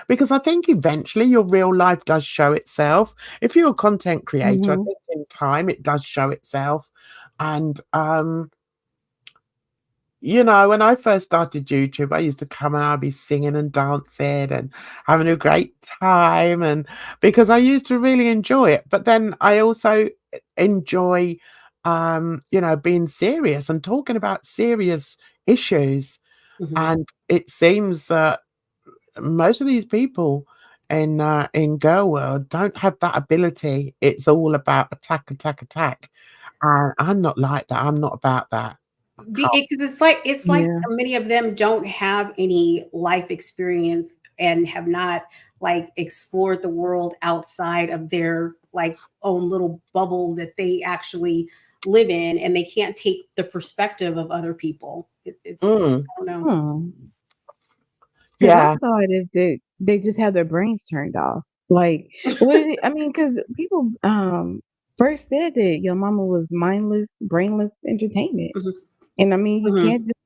because I think eventually your real life does show itself. If you're a content creator, I Mhm. think in time it does show itself, and you know, when I first started YouTube, I used to come and I'd be singing and dancing and having a great time, and because I used to really enjoy it. But then I also enjoy, you know, being serious and talking about serious issues. Mhm. And it seems that most of these people in girl world don't have that ability. It's all about attack, attack, attack. And I'm not like that. I'm not about that. I can't. Because it's like Yeah. many of them don't have any life experience and have not like explored the world outside of their like own little bubble that they actually live in, and they can't take the perspective of other people. It's Mm, I don't know. Hmm. Because I yeah. saw it as they just had their brains turned off. Like, what is it? I mean, because people first said that your mama was mindless, brainless entertainment. Mhm, And I mean, you mhm, can't just,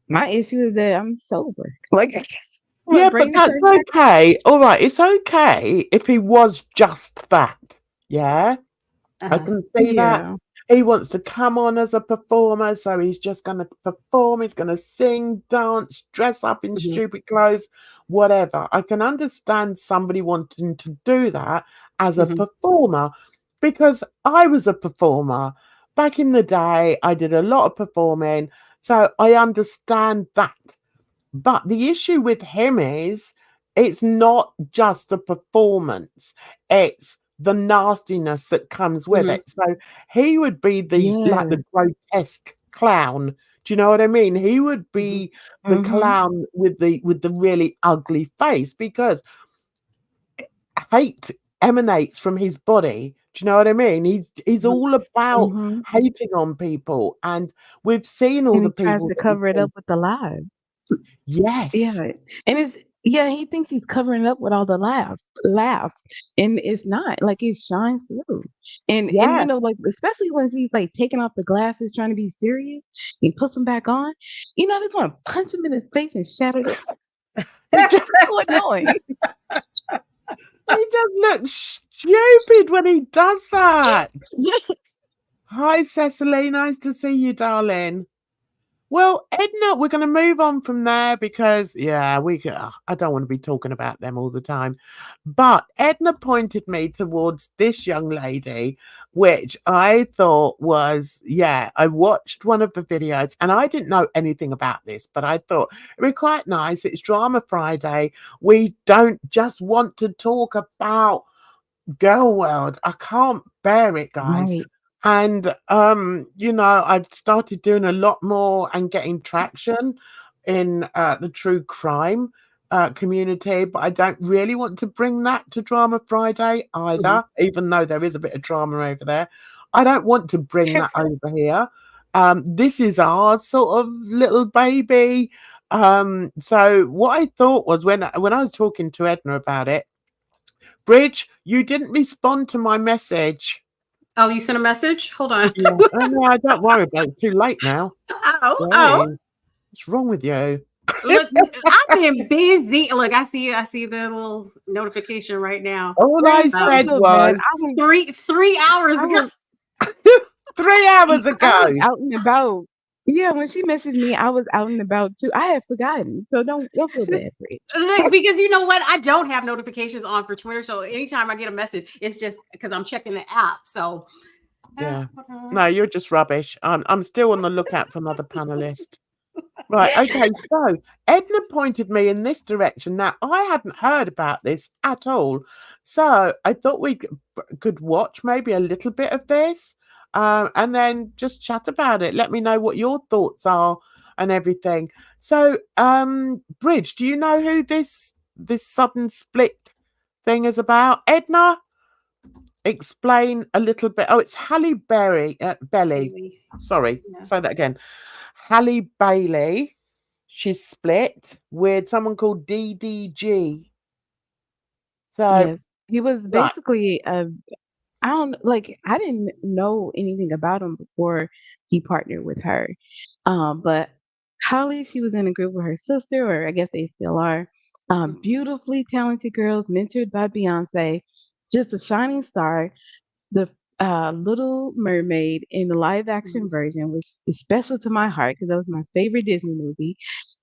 my issue is that I'm sober. Like, my Yeah, but brain is that's turned back. okay. All right, it's okay if he was just that. Yeah, I uh-huh, can see that. Yeah. He wants to come on as a performer, so he's just going to perform. He's going to sing, dance, dress up in mhm, stupid clothes, whatever. I can understand somebody wanting to do that as a mhm, performer because I was a performer. Back in the day, I did a lot of performing, so I understand that. But the issue with him is it's not just the performance, it's the nastiness that comes with mhm, it. So he would be the like Yeah. the grotesque clown. Do you know what I mean? He would mhm, be the Mm-hmm. clown with the really ugly face because hate emanates from his body. Do you know what I mean? He's mhm, all about Mm-hmm. hating on people, and we've seen all And the he tries people to that he's cover it been. up with the lies. Yes, Yeah, and it's yeah, he thinks he's covering it up with all the laughs, and it's not. Like it shines through, and yeah. like especially when he's like taking off the glasses, trying to be serious, he puts them back on. I just want to punch him in his face and shatter it. It's so annoying. He just looks stupid when he does that. Hi, Cecily. Nice to see you, darling. Well, Edna, we're going to move on from there because, yeah, I don't want to be talking about them all the time. But Edna pointed me towards this young lady, which I thought was, yeah, I watched one of the videos and I didn't know anything about this, but I thought it'd be quite nice. It's Drama Friday. We don't just want to talk about girl world. I can't bear it, guys. Right. And I've started doing a lot more and getting traction in the true crime community, but I don't really want to bring that to Drama Friday mhm. either, even though there is a bit of drama over there. I don't want to bring that over here. This is our sort of little baby. So what I thought was when I was talking to Edna about it, Bridge, you didn't respond to my message. Oh, you sent a message? Hold on. Yeah. Oh, no, don't worry about it. It's too late now. Oh. Jeez. What's wrong with you? Look, I've been busy. Look, I see the little notification right now. All I Friends, don't said Um, feel bad. was three hours I ago. was 3 hours I was ago. out and about. Yeah, when she messaged me, I was out and about too. I had forgotten, so don't feel bad, Rich. Look, because you know what? I don't have notifications on for Twitter. So anytime I get a message, it's just because I'm checking the app. So Yeah. hold on. No, you're just rubbish. I'm still on the lookout for another panelist. Right, okay, so Edna pointed me in this direction. Now, I hadn't heard about this at all. So I thought we could watch maybe a little bit of this and then just chat about it. Let me know what your thoughts are and everything. So, Bridge, do you know who this sudden split thing is about? Edna, explain a little bit. Oh, it's Halle Belly. Bailey. Sorry, Yeah. say that again. Halle Bailey. She's split with someone called DDG. So, Yes, he was right. basically I don't like I didn't know anything about him before he partnered with her. But Holly, she was in a group with her sister, or I guess they still are. Beautifully talented girls, mentored by Beyonce, just a shining star. The Little Mermaid in the live action Mhm. version was special to my heart because that was my favorite Disney movie.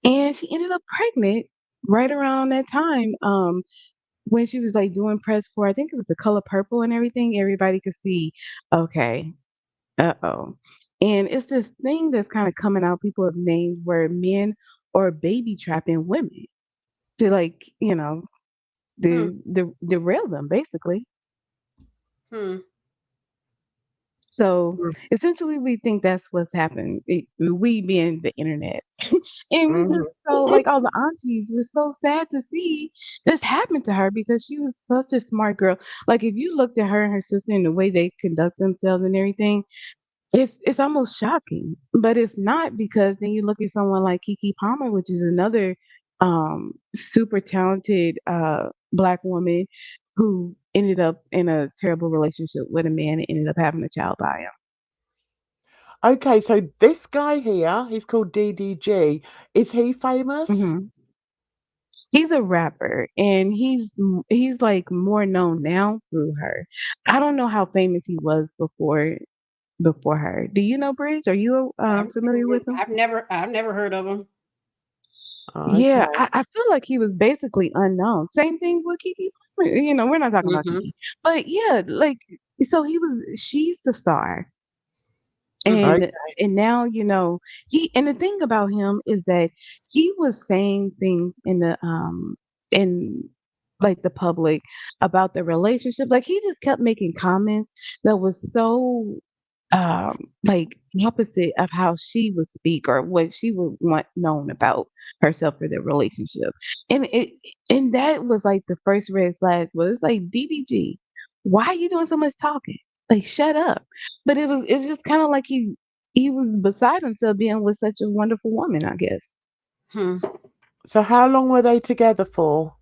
And she ended up pregnant right around that time. When she was like doing press for, I think it was The Color Purple and everything, everybody could see, okay, uh-oh. And it's this thing that's kind of coming out, people have named where men are baby trapping women to like, Hmm. derail them basically. Hmm. So Mm, essentially, we think that's what's happened. We being the internet, and we mhm. just so like all the aunties were so sad to see this happen to her because she was such a smart girl. Like if you looked at her and her sister and the way they conduct themselves and everything, it's almost shocking, but it's not because then you look at someone like Keke Palmer, which is another super talented black woman who ended up in a terrible relationship with a man and ended up having a child by him. Okay, so this guy here, he's called DDG. Is he famous? Hmm. He's a rapper and he's like more known now through her. I don't know how famous he was before her. Do you know Bridge? Are you familiar with him? I've never heard of him. Yeah, Okay. I feel like he was basically unknown. Same thing with Kiki Palmer. You know, we're not talking about Mhm. Kiki, but yeah, like so she's the star, Mhm. Okay. and now you know he. And the thing about him is that he was saying things in like the public about the relationship. Like he just kept making comments that was so like opposite of how she would speak or what she would want known about herself or their relationship. And that was like the first red flag was like DDG, why are you doing so much talking? Like shut up. But it was just kind of like he was beside himself being with such a wonderful woman, I guess. Hmm. So how long were they together for?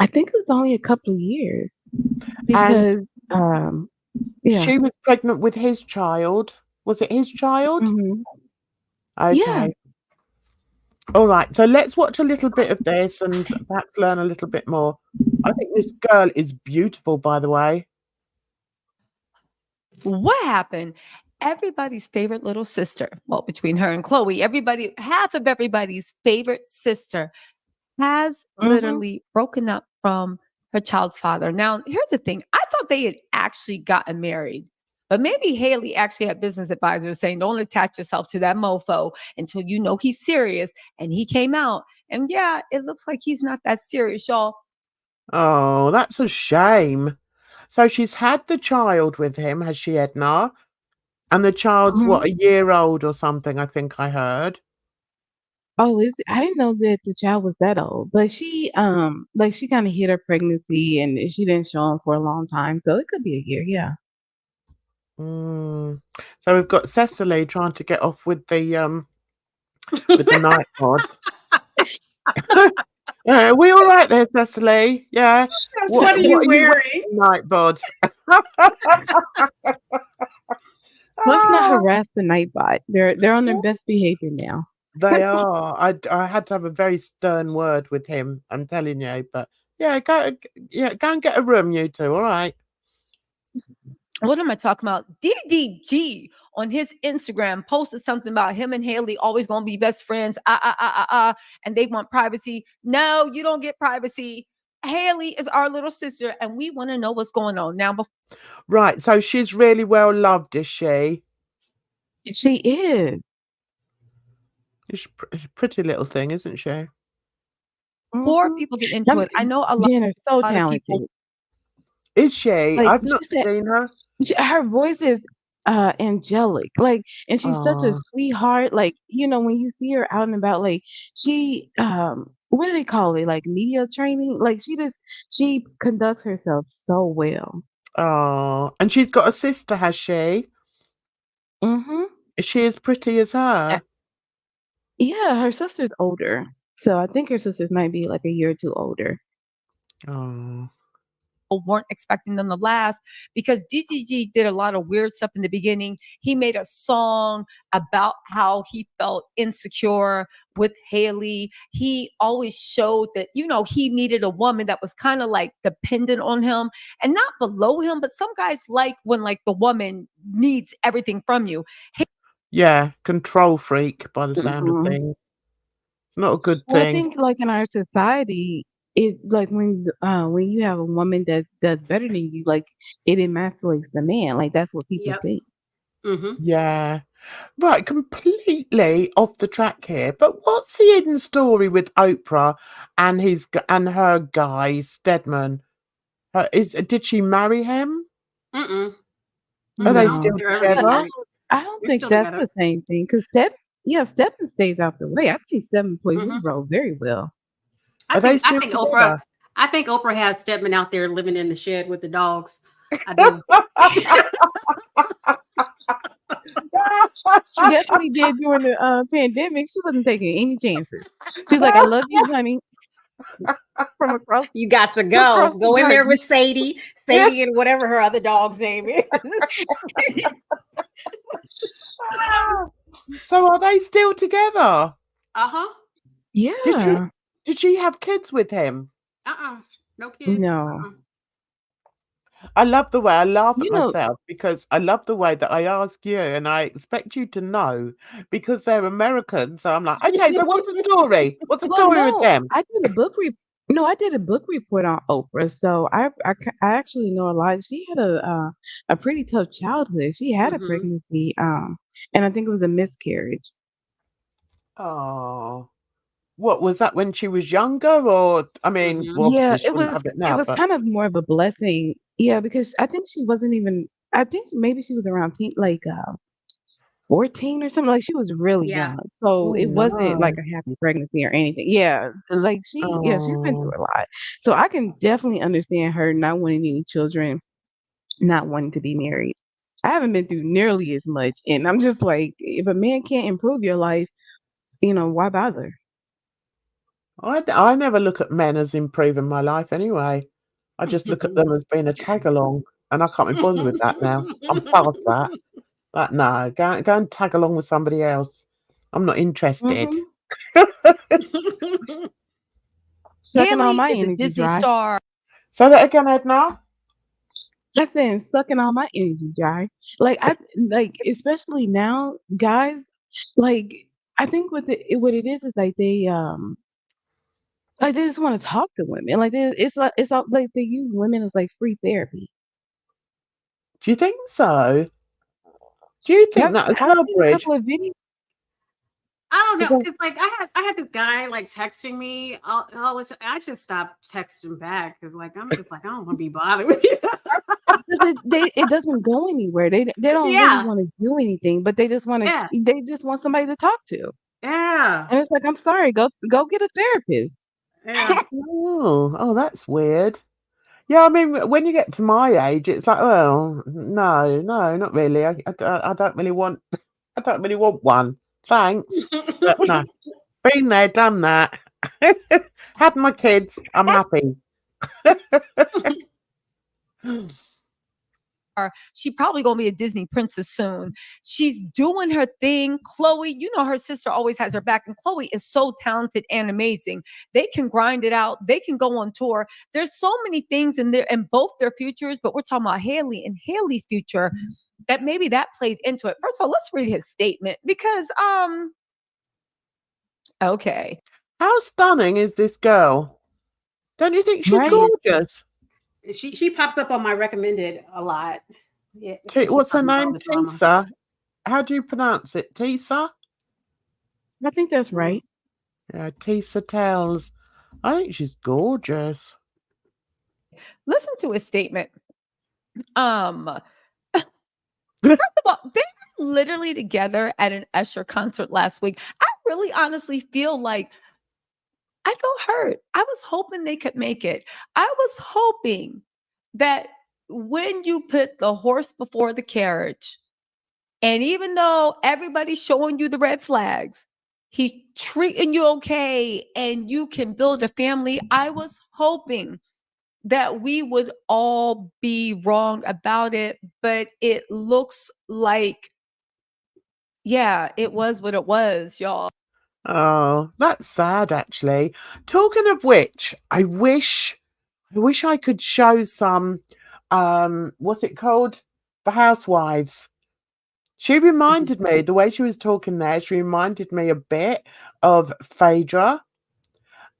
I think it was only a couple of years And because yeah. she was pregnant with his child. Was it his child? Hmm. Yeah. Okay. All right. So let's watch a little bit of this and perhaps learn a little bit more. I think this girl is beautiful, by the way. What happened? Everybody's favorite little sister, well, between her and Chloe, half of everybody's favorite sister has Hmm. literally broken up from her child's father. Now, here's the thing. I thought they had actually gotten married. But maybe Haley actually had business advisors saying, don't attach yourself to that mofo until you know he's serious. And he came out. And yeah, it looks like he's not that serious, y'all. Oh, that's a shame. So she's had the child with him, has she, Edna? And the child's what, a year old or something, I think I heard. Oh, I didn't know that the child was that old, but like she kind of hid her pregnancy and she didn't show him for a long time, so it could be a year. Yeah. Mm. So we've got Cecily trying to get off with the night pod. Yeah, are we all right there, Cecily? Yeah. What are What you are you wearing? wearing, night bod? Let's not Ah, harass the Nightbot. They're on their best behavior now. they are. I had to have a very stern word with him. I'm telling you. But yeah, go and get a room, you two. All right. What am I talking about? DDG on his Instagram posted something about him and Haley always going to be best friends. And they want privacy. No, you don't get privacy. Haley is our little sister, and we want to know what's going on now. Right. So she's really well loved, is she? She is. She's a pretty little thing, isn't she? Before Hmm. people get into it, I know a Jen is so lot of people. talented. Is she? Like I've not she said, seen her. her voice is angelic. Like, and she's such a Oh, sweetheart. Like, you know, when you see her out and about, like she what do they call it? Like media training. Like she conducts herself so well. oh, and she's got a sister, has she? Hmm. Is she as pretty as her? Yeah, her sister's older. So I think her sisters might be like a year or two older. Oh, Weren't expecting them to last because DGG did a lot of weird stuff in the beginning. He made a song about how he felt insecure with Haley. He always showed that, he needed a woman that was kind of like dependent on him and not below him. But some guys like when like the woman needs everything from you. yeah, control freak by the sound of Mhm. things. It's not a good Well, I thing. think like in our society, it like when you have a woman that does better than you, like it emasculates the man. Like that's what people Yep. think. Hmm. Yeah. Right, completely off the track here. But what's the hidden story with Oprah and and her guy Stedman? Did she marry him? Mm-mm. Are they I don't still think they're ever together? remarried. I don't They're think still that's together. the same thing because Stephen stays out the way. I think Stephen plays his Mhm. role very well. Are they I still think together? Oprah has Stedman out there living in the shed with the dogs. I do. She definitely did during the pandemic. She wasn't taking any chances. She was like, "I love you, honey," from across You got to across the go in there garden. with Sadie, and whatever her other dog's name is. So are they still together? Uh-huh. Yeah. Did she have kids with him? No kids. No. I love the way I laugh at You know, myself because I love the way that I ask you and I expect you to know because they're American. So I'm like, okay, so what's the story? What's the well, story with no, them? I did a book no, I did a book report on Oprah, so I actually know a lot. She had a pretty tough childhood. She had a Mhm. pregnancy, and I think it was a miscarriage. Oh, what was that when she was younger? Or, I mean, Mhm. well, Yeah, obviously she wouldn't have it it now, was but kind of more of a blessing. Yeah, because I think she wasn't even. I think maybe she was around 14 or something. Like she was really Yeah. young, so oh it wasn't like no. a happy pregnancy or anything. Yeah, like she's been Oh, through a lot, so I can definitely understand her not wanting any children, not wanting to be married. I haven't been through nearly as much, and I'm just like, if a man can't improve your life, why bother? I never look at men as improving my life anyway. I just look at them as being a tag along, and I can't be bothered with that now. I'm past that. Like, no, go and tag along with somebody else. I'm not interested. Hmm. Sucking all Haley my is a energy Disney dry. star. Say that again, Edna. That's saying sucking all my energy dry. Like especially now, guys. Like I think what it is like they just want to talk to women. Like it's all, like they use women as like free therapy. Do you think so? Do you think that as I've well, seen a Bridge? couple of videos. I don't know, Because because like I had this guy like texting me all this. I just stopped texting back because like I'm just like I don't want to be bothered with you. it doesn't go anywhere. They don't really Yeah, want to do anything, but yeah, they just want somebody to talk to. yeah, And it's like, I'm sorry, go get a therapist. yeah. Oh, that's weird. Yeah, I mean, when you get to my age, it's like, well, no, not really. I don't really want, I don't really want one. Thanks, but no, been there, done that. Had my kids. I'm happy. She probably gonna be a Disney princess soon. She's doing her thing. Chloe, her sister always has her back, and Chloe is so talented and amazing. They can grind it out. They can go on tour. There's so many things in both their futures, but we're talking about Haley and Haley's future that maybe that played into it. First of all, let's read his statement because okay. How stunning is this girl? Don't you think she's Right? gorgeous? She pops up on my recommended a lot. Yeah, because she's What's her talking about all name? the drama. Tisa. How do you pronounce it? Tisa? I think that's Mhm. right. Yeah, Tisa Tells. I think she's gorgeous. Listen to his statement. First of all, they were literally together at an Usher concert last week. I really honestly feel like I felt hurt. I was hoping they could make it. I was hoping that when you put the horse before the carriage, and even though everybody's showing you the red flags, he's treating you okay and you can build a family. I was hoping that we would all be wrong about it, but it looks like, yeah, it was what it was, y'all. Oh, that's sad actually. Talking of which, I wish I could show some what's it called? The Housewives. She reminded me, the way she was talking there, she reminded me a bit of Phaedra.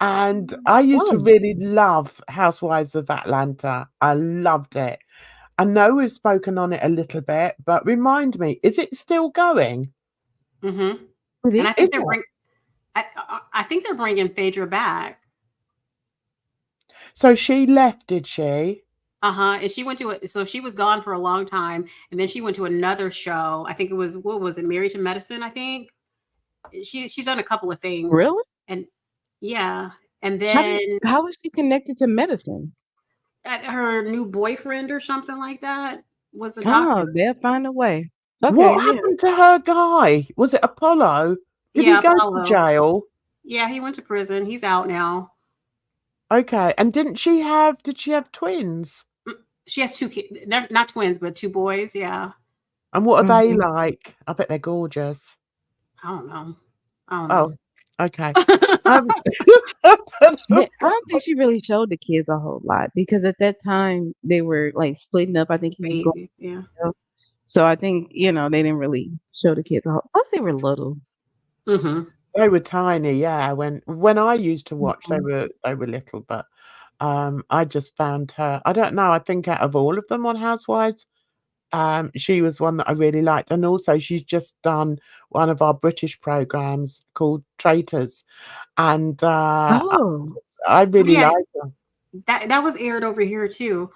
And I used to Oh, really love Housewives of Atlanta. I loved it. I know we've spoken on it a little bit, but remind me, is it still going? Mm-hmm. it And is. I Is think it? I think they're bringing Phaedra back. So she left, did she? And she went to so she was gone for a long time, and then she went to another show. I think it was, what was it, Married to Medicine, I think. She's done a couple of things. Really? And yeah. And How then how was she connected to medicine? her new boyfriend or something like that was a doctor. Oh, they'll find a way. Okay, What yeah. happened to her guy? Was it Apollo? Did he Yeah, go to Apollo. jail? Yeah, he went to prison. He's out now. Okay. And did she have twins? She has 2 kids. They're not twins, but 2 boys. Yeah. And what are they Mhm. like? I bet they're gorgeous. I don't know. I don't Oh, know. okay. Yeah, I don't think she really showed the kids a whole lot because at that time they were like splitting up. I think he was going Baby. Yeah. to jail. So I think, they didn't really show the kids a whole plus they were little. Mm-hmm. They were tiny, yeah. When I used to watch, they Mhm. were little, but I just found her. I don't know. I think out of all of them on Housewives, she was one that I really liked, and also she's just done one of our British programs called Traitors, and Oh. I really Yeah, like her. that was aired over here too.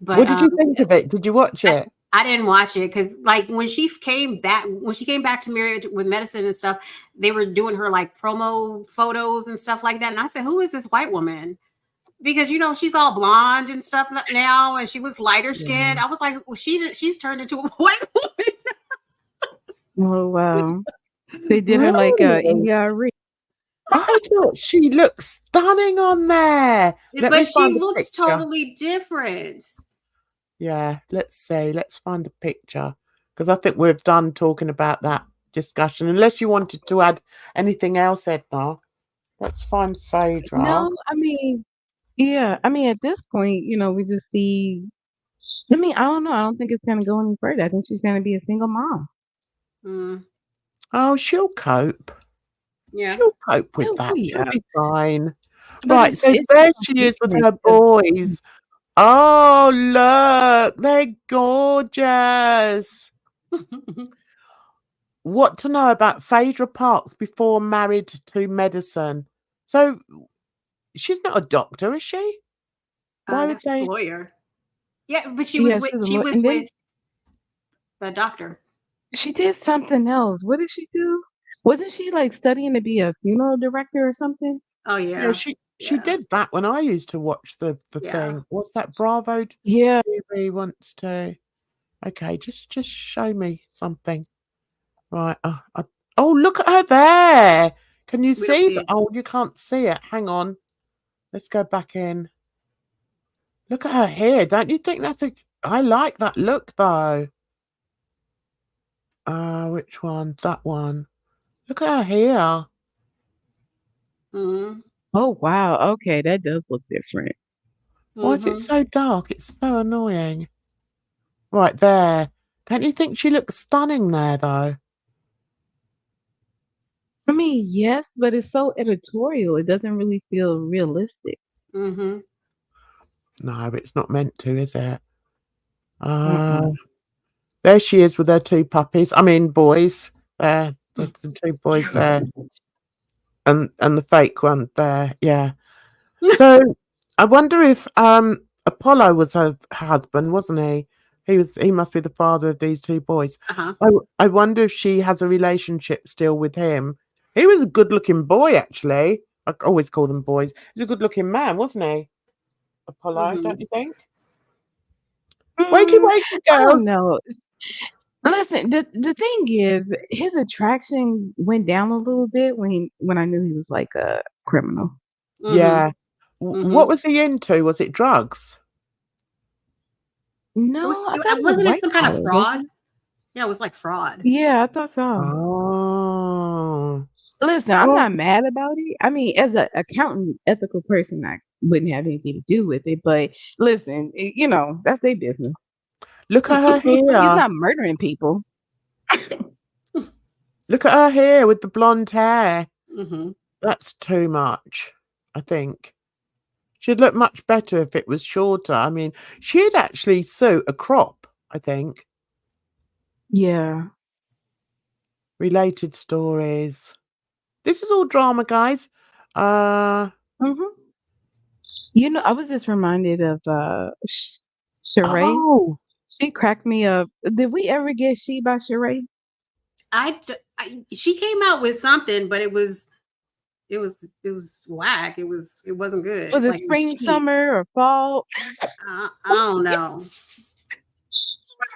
But What did you think of it? Did you watch it? I didn't watch it because, like, when she came back to Married with Medicine and stuff, they were doing her like promo photos and stuff like that. And I said, "Who is this white woman?" Because she's all blonde and stuff now, and she looks lighter skinned. Yeah. I was like, well, she's turned into a white woman. Oh wow. They did her like Really? India. I thought she looked stunning on there. Let But me she find a looks picture. totally different. Yeah, let's see. Let's find a picture because I think we're done talking about that discussion. Unless you wanted to add anything else, Edna. Let's find Phaedra. No, at this point, we just see. I don't know. I don't think it's gonna go any further. I think she's gonna be a single mom. Mm, Oh, she'll cope. yeah. She'll cope with Oh, that. She'll yeah. be fine. But Right, so there she is with her boys. Oh, look, they're gorgeous. What to know about Phaedra Parks before Married to Medicine? So she's not a doctor, is she? Why No, would she's a they? lawyer. Yeah, but she's a she was and then with the doctor. she did something else. What did she do? Wasn't she like studying to be a funeral director or something? Oh Yeah, yeah. she Yeah. did that when I used to watch the Yeah. thing. What's that? Bravo Yeah. TV wants to. Okay, just show me something. Right. Oh, look at her there. Can you We don't see see that? it. Oh, you can't see it. Hang on. Let's go back in. Look at her hair. Don't you think that's I like that look though. Which one? That one. Look at her hair. Mm-hmm. Oh wow. Okay, that does look different. Why is it Mm-hmm. so dark? It's so annoying. Right there. Don't you think she looks stunning there though? Yes, but it's so editorial. It doesn't really feel realistic. Mm-hmm. No, it's not meant to, is it? Uh, Mm-mm. there she is with her 2 puppies. I mean, boys. There, the 2 boys there, and the fake one there. Yeah. So I wonder if Apollo was her husband, wasn't he? He must be the father of these 2 boys. Uh-huh. I wonder if she has a relationship still with him. He was a good-looking boy, actually. I always call them boys. He's a good-looking man, wasn't he? Apollo, Mm-hmm. don't you think? Wakey, wakey, I girls. don't know. Listen, the thing is, his attraction went down a little bit when I knew he was like a criminal. Mm-hmm. Yeah. Mm-hmm. What was he into? Was it drugs? No, I thought it was Wasn't it white some kind of collar, fraud? wasn't Yeah, it was like fraud. it? Yeah, I thought so. Oh. Listen, I'm Oh, not mad about it. As an accountant, ethical person, I wouldn't have anything to do with it. But listen, that's their business. look at her He's hair. not murdering people. Look at her hair with the blonde hair. Mm-hmm. That's too much, I think. She'd look much better if it was shorter. I mean, she'd actually suit a crop, I think. Yeah. Related stories. This is all drama, guys. hmm I was just reminded of Sheree, Oh, she cracked me up. Did we ever get She by Sheree? She came out with something, but it was whack. It wasn't good. Was it Like it was spring, cheap. summer, or fall? I don't know.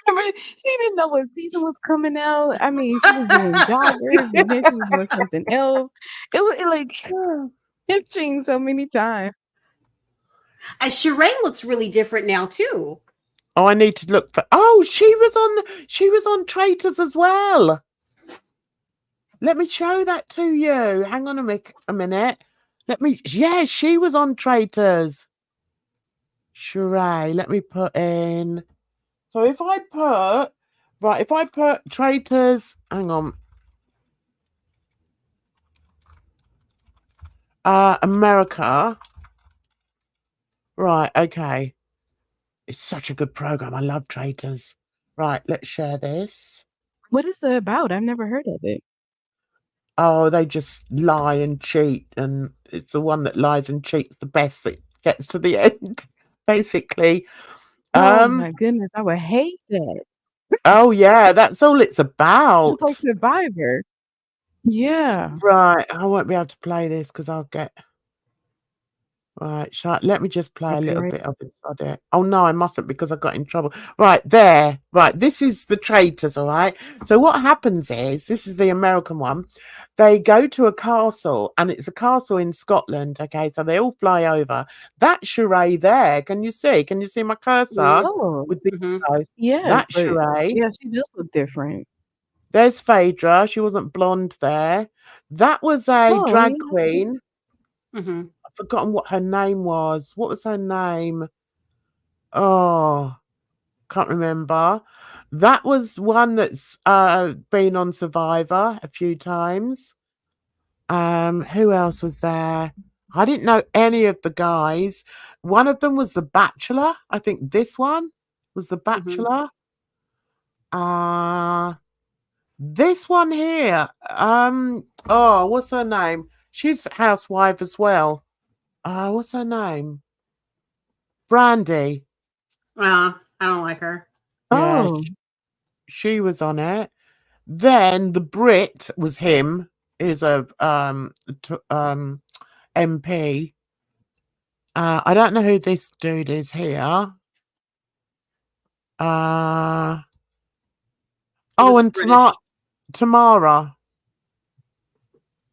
Remember, she didn't know what season was coming out. I mean, she was doing joggers, and then she was doing something else. It was like it changed so many times. Sheree looks really different now too. oh, I need to look for. Oh, she was on Traitors as well. Let me show that to you. Hang on a minute. Yeah, she was on Traitors. Sheree, let me put in. So if I put Traitors, hang on. America. Right, okay. It's such a good program. I love Traitors. Right, let's share this. What is it about? I've never heard of it. Oh, they just lie and cheat, and it's the one that lies and cheats the best that gets to the end, basically. Oh my goodness, I would hate that. Oh yeah, that's all it's It's about. like Survivor. Yeah. Right, I won't be able to play this because I'll get. Right, let me just play a little Copyright. bit of it. Oh no, I mustn't because I got in trouble. Right, there. Right, this is the Traitors, all right? So what happens is, this is the American one. They go to a castle, and it's a castle in Scotland, okay? So they all fly over. That Sheree there, can you see? Can you see my cursor? Oh, With the Mhm. yes, that but Sheree. yeah, she does look different. There's Phaedra. She wasn't blonde there. That was a Oh, drag yeah. queen. Mhm. I've forgotten what her name was. What was her name? Oh, can't remember. That was one that's been on Survivor a few times. Who else was there? I didn't know any of the guys. One of them was The Bachelor. I think this one was The Mhm. Bachelor. This one here. Oh, what's her name? She's a housewife as well. What's her name? Brandy. I don't like her. Yeah, Oh, she was on it. Then the Brit was him. Is a MP. I don't know who this dude is here. He Oh, looks and British. Tamara.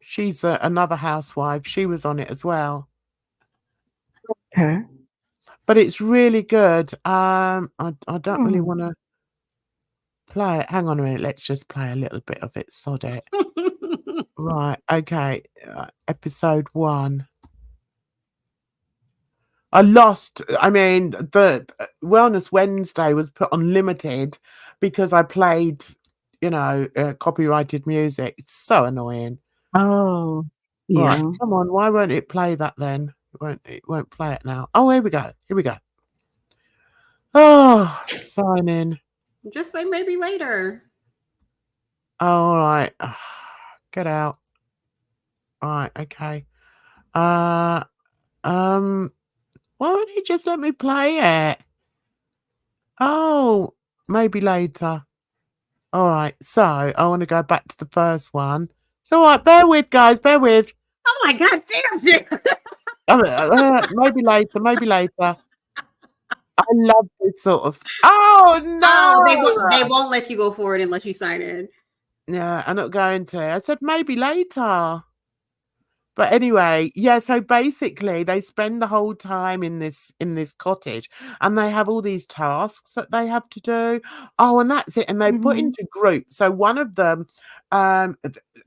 She's another housewife. She was on it as well. okay. But it's really good. I don't really Hmm. want to play it. Hang on a minute. Let's just play a little bit of it. Sod it. Right. Okay. Episode 1. I lost. I mean, the Wellness Wednesday was put on limited because I played, copyrighted music. It's so annoying. Oh, Right, yeah. come on. Why won't it play that then? It won't play it now. Oh, here we go. Here we go. Oh, sign in. Just say maybe later. All right. Get out. All right. Okay. Why won't he just let me play it? Oh, maybe later. All right. So I want to go back to the first one. It's all right. Bear with, guys. Bear with. Oh my god, damn it! Maybe later. Maybe later. I love this sort of. Oh Oh, no! they won't let you go forward unless you sign in. Yeah, I'm not going to. I said maybe later. But anyway, yeah, so basically they spend the whole time in this cottage, and they have all these tasks that they have to do. Oh, and that's it. And they put Mhm. into groups. So one of them, out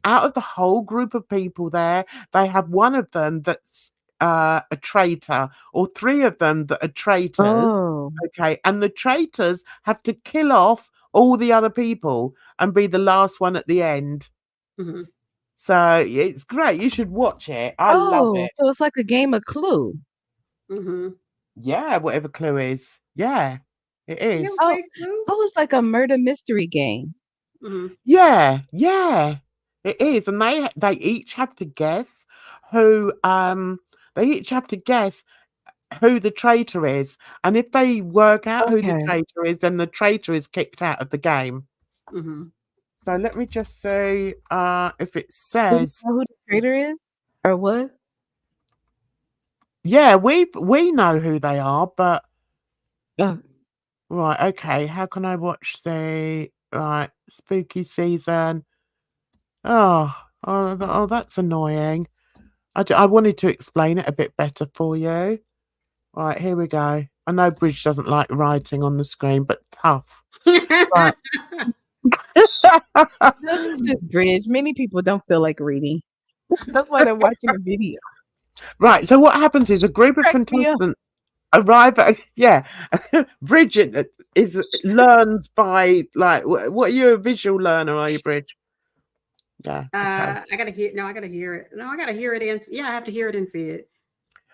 of the whole group of people there, they have one of them that's a traitor, or 3 of them that are traitors. Oh. Okay, and the traitors have to kill off all the other people and be the last one at the end. Mhm. So it's great. You should watch it. I love Oh, it. so it's like a game of Clue. Mhm. Yeah, whatever Clue is. Yeah, it You is. don't Oh, play Clue? so it's like a murder mystery game. Mhm. Yeah, yeah, it is. And they each have to guess who they each have to guess who the traitor is, and if they work out who the Okay. traitor is, then the traitor is kicked out of the game. Mm-hmm. So let me just see if it Do you says. know who the traitor is or was? Yeah, we know who they are, but Oh, right, okay. How can I watch the spooky season? Oh, that's annoying. I wanted to explain it a bit better for you. Right, here we go. I know Bridge doesn't like writing on the screen, but tough. Right. that's just Bridge. Many people don't feel like reading. That's why they're watching a video. Right, so what happens is a group of Crack me up. contestants arrive at Bridget learns by what are you, a visual learner, are you, Bridge? Yeah, okay. I gotta hear. No, I gotta hear it. No, I gotta hear it and yeah, I have to hear it and see it.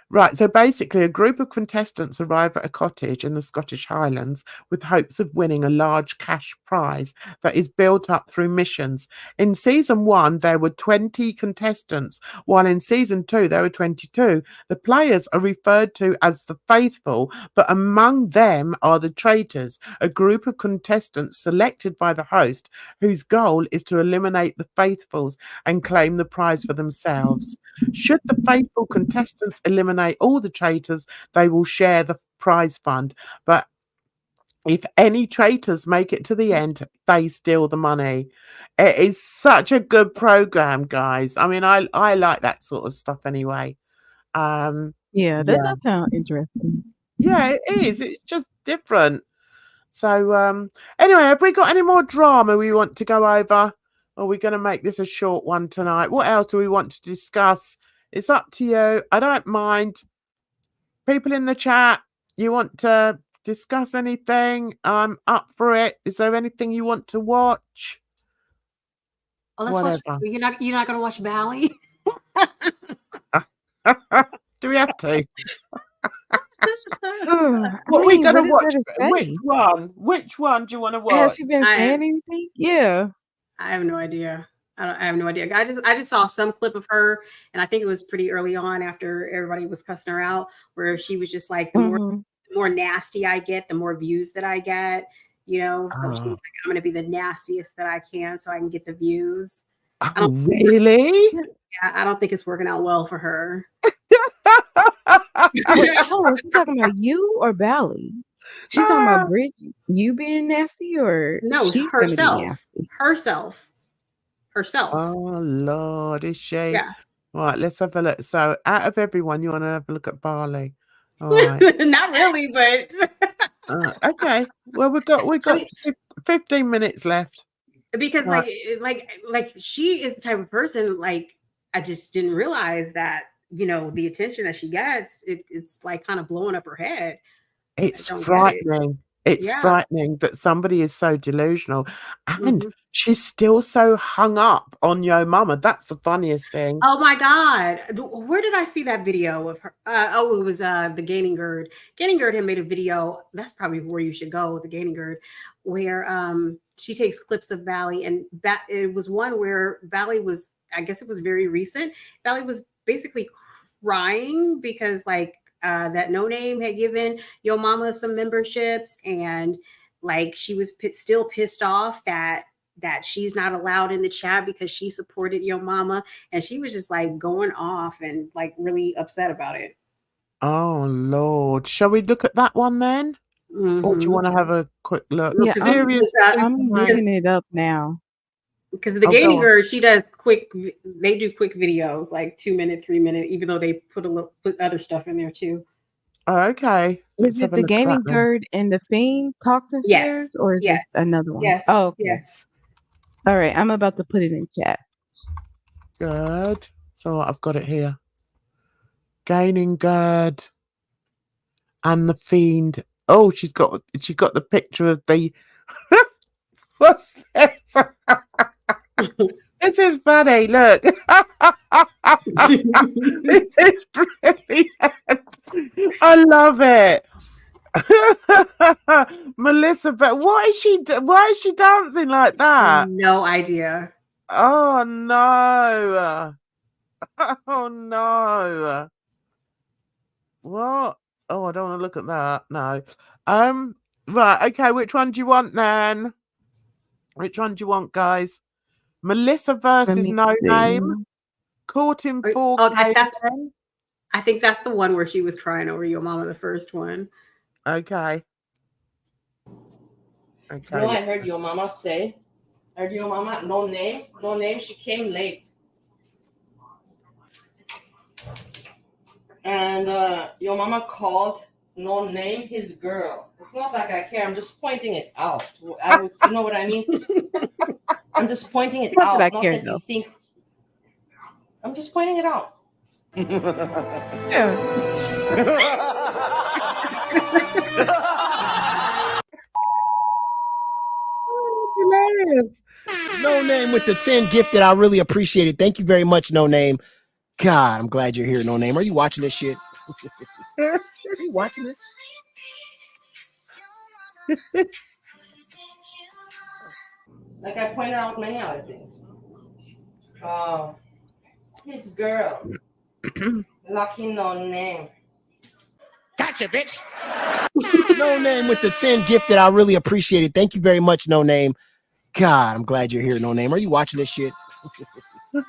Right, so basically a group of contestants arrive at a cottage in the Scottish Highlands with hopes of winning a large cash prize that is built up through missions. In season 1, there were 20 contestants, while in season 2, there were 22. The players are referred to as the faithful, but among them are the traitors, a group of contestants selected by the host whose goal is to eliminate the faithfuls and claim the prize for themselves. Should the faithful contestants eliminate all the traitors, they will share the prize fund. But if any traitors make it to the end, they steal the money. It is such a good program, guys. I mean, I like that sort of stuff anyway. Yeah, that Yeah, does sound interesting. yeah, it is. It's just different. So, anyway, have we got any more drama we want to go over? Or are we going to make this a short one tonight? What else do we want to discuss? It's up to you. I don't mind. People in the chat, you want to discuss anything? I'm up for it. Is there anything you want to watch? Oh, let's watch. Whatever. You're not gonna watch Bally? Do we have to? I What are we mean, going to what is watch? there to Which say? one? Which one do you want to Has watch? she been saying anything? Yeah. I have no idea. I have no idea. I just saw some clip of her, and I think it was pretty early on after everybody was cussing her out, where she was just like, the more nasty I get, the more views that I get, you know. So she was like, I'm gonna be the nastiest that I can so I can get the views. Oh, really? Yeah, I don't think it's working out well for her. Wait, hold on. She talking about you or Bally? She's talking about Bridget, you being nasty, or No, she's gonna be herself. nasty? Herself. Oh, Lord, is she? Yeah. Right, let's have a look. So, out of everyone, you want to have a look at Barley. All right. Not really, but Okay. Well, we've got 15 minutes left. Because Right. like she is the type of person, like, I just didn't realize that, you know, the attention that she gets, it's like kind of blowing up her head. It's don't get it. frightening. It's Yeah. frightening that somebody is so delusional, and she's still so hung up on Yo Mama. That's the funniest thing. Oh my God. Where did I see that video of her? It was the Gaining Gird. Gaining Gird had made a video. That's probably where you should go, the Gaining Gird, where she takes clips of Bally, and it was one where Bally was, I guess it was very recent. Bally was basically crying because like that No Name had given Yo Mama some memberships, and like she was still pissed off that she's not allowed in the chat because she supported Yo Mama, and she was just like going off and like really upset about it. Oh, Lord. Shall we look at that one then? Or do you want to have a quick look? Yeah, Serious. I'm looking it up now. Because the Gaining Gird, she does they do quick videos, like 2 minute, 3 minute, even though they put other stuff in there too. Oh, okay. Is it the Gaining Gird and the Fiend talks and shares, or is it another one? Yes. Oh, okay. Yes. All right, I'm about to put it in chat. Good. So I've got it here. Gaining Gird and the Fiend. Oh, she's got the picture of the. What's this? This is funny. Look. This is brilliant. I love it. Melissa, but why is she dancing like that? No idea. Oh no. Oh no. What? Oh, I don't want to look at that. No. Right. Okay. Which one do you want then? Which one do you want, guys? Melissa Let versus me No Name. see. Caught in Oh, 4K. I think that's the one where she was crying over your mama, the first one. Okay. You know, Okay. I heard your mama say, No Name, she came late. And your mama called No Name his girl. It's not like I care. I'm just pointing it out. You know what I mean? I'm just pointing it Not out. that I Not care, that you though. think. I'm just pointing it out. Yeah. Hilarious. No Name with the 10 gifted. I really appreciate it. Thank you very much, No Name. God, I'm glad you're here, No Name. Are you watching this shit? Are you watching this? Like I pointed out many other things. His girl. Lucky No Name. Gotcha, bitch. No Name with the 10 gifted. I really appreciate it. Thank you very much, No Name. God, I'm glad you're here, No Name. Are you watching this shit? Are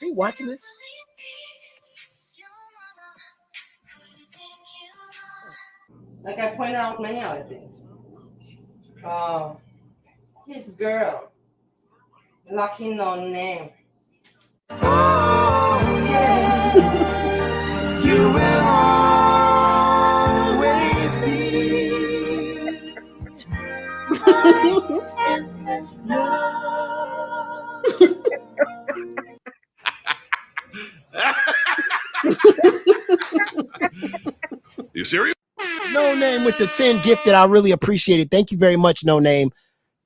you watching this? Like I pointed out many other things. His girl. Lucky No Name. You will always be endless love. You serious? No Name with the 10 gifted. I really appreciate it. Thank you very much, No Name.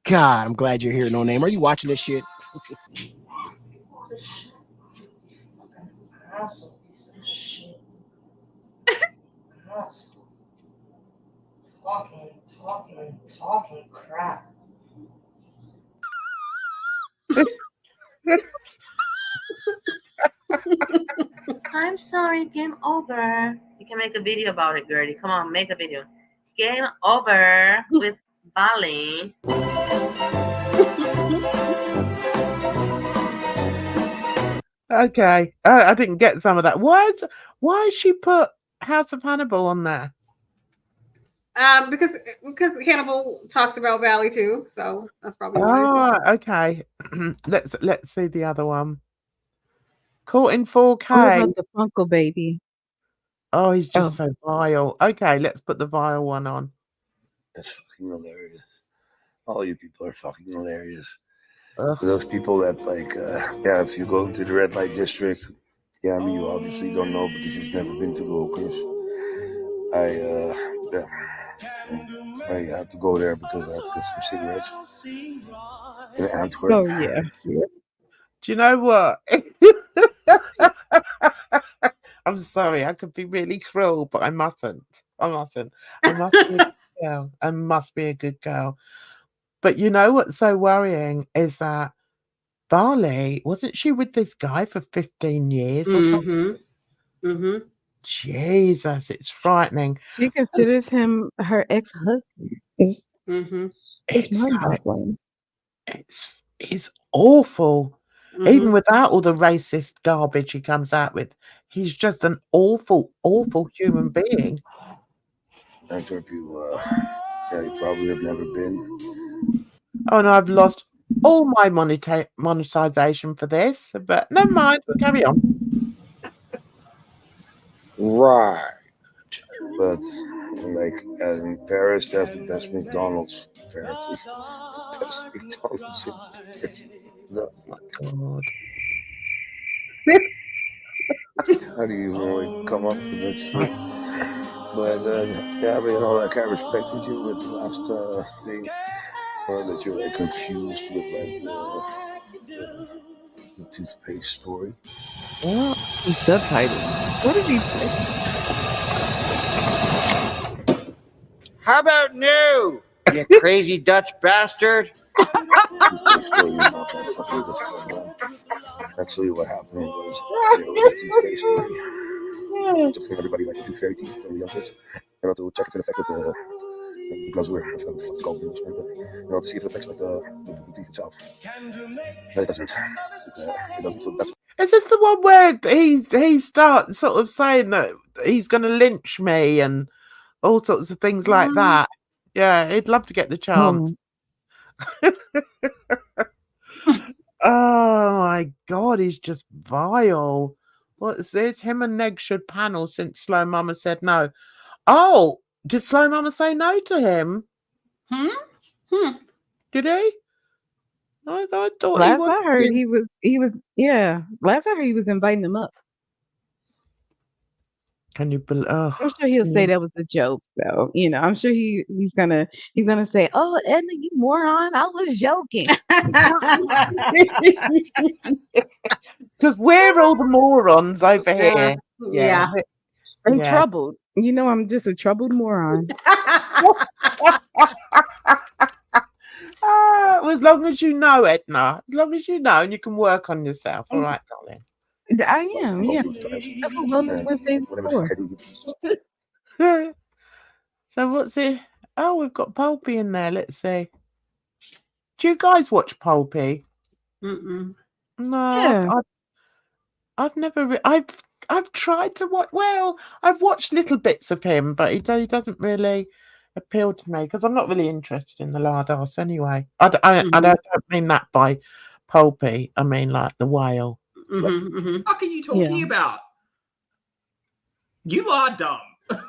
God, I'm glad you're here, No Name. Are you watching this shit? Asshole, piece of shit. Asshole. Talking crap. I'm sorry, game over. You can make a video about it, Gertie. Come on, make a video. Game over with Bali. Okay. I didn't get some of that. Why she put House of Hannibal on there? Because Hannibal talks about Valley too, so that's probably why. Oh, okay. let's see the other one. Caught in What 4K. about the Funko baby? Oh, he's just Oh. so vile. Okay, let's put the vile one on. That's fucking hilarious. All you people are fucking hilarious. Ugh. For those people that if you go to the red light district, I mean, you obviously don't know because you've never been to Gokers. I have to go there because I have to get some cigarettes in Antwerp. Oh yeah, sure. Do you know what? I'm sorry, I could be really cruel, but I mustn't. I must be a good girl. I must be a good girl. But you know what's so worrying is that Barley, wasn't she with this guy for 15 years or something? Mm-hmm. Jesus, it's frightening. She considers him her ex-husband. It's mind-boggling. It's awful. Mm-hmm. Even without all the racist garbage he comes out with, he's just an awful, awful human being. Antwerp, you probably have never been. Oh no, I've lost all my monetization for this, but never mind, we'll carry on. Right. But like in Paris, they have the best McDonald's, apparently. The best McDonald's in Paris. Oh my God. How do you really come up with it? But I kind of respected you with the last thing. That you're like confused with like the toothpaste story. What? Subtitle. What did he say? How about no, you crazy Dutch bastard? Toothpaste story about that fucking Dutch program. Actually, what happened was the toothpaste story. To everybody like the tooth fairy teeth from the young kids. you know, to check if it affected the gloves wear. I forgot what it's called in English, but you know, to see if it affects like the teeth itself. But it doesn't. It doesn't. So that's. Is this the one where he starts sort of saying that he's going to lynch me and all sorts of things like that? Yeah, he'd love to get the chance. Oh my God, he's just vile. What is this? Him and Neg should panel since Slow Mama said no. Oh, did Slow Mama say no to him? Did he? I thought last I heard he was yeah. Last I heard he was inviting him up. Can you believe? I'm sure he'll say that was a joke, though. You know, I'm sure he's gonna say, "Oh, Edna, you moron! I was joking." Because we're all the morons over here. Yeah. I'm troubled. You know, I'm just a troubled moron. As long as you know, Edna. As long as you know, and you can work on yourself. All right, darling. I am. Yeah, that's what Wellness Wednesdays for. So what's it? Oh, we've got Pulpy in there. Let's see. Do you guys watch Pulpy? Mm-mm. No, Yeah. I've never. I've tried to watch. Well, I've watched little bits of him, but he doesn't really appeal to me because I'm not really interested in the lard ass anyway. I don't mean that by Pulpy. I mean like the whale. What are you talking about? You are dumb. I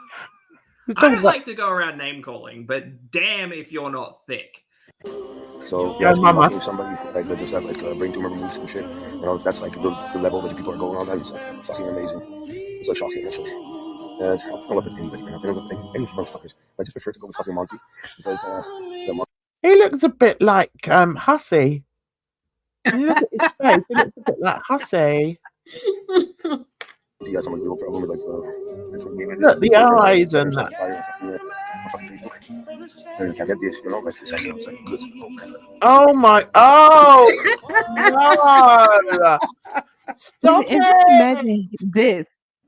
don't like to go around name calling, but damn if you're not thick. So Yeah, Mama. Somebody like that just had like brain tumor removed and shit. You know, that's like the level that people are going on. That is like fucking amazing. It's so shocking actually. I don't love anybody. I don't love any motherfuckers. I just prefer to go with fucking Monty because the Monty. He looks a bit like Hussey. When you look at his face, he looks a bit like Hussey. He got some real problem with like look, the eyes and that. You can't get this, you know, like it's like good. Oh my! Oh no! Stop And just imagine this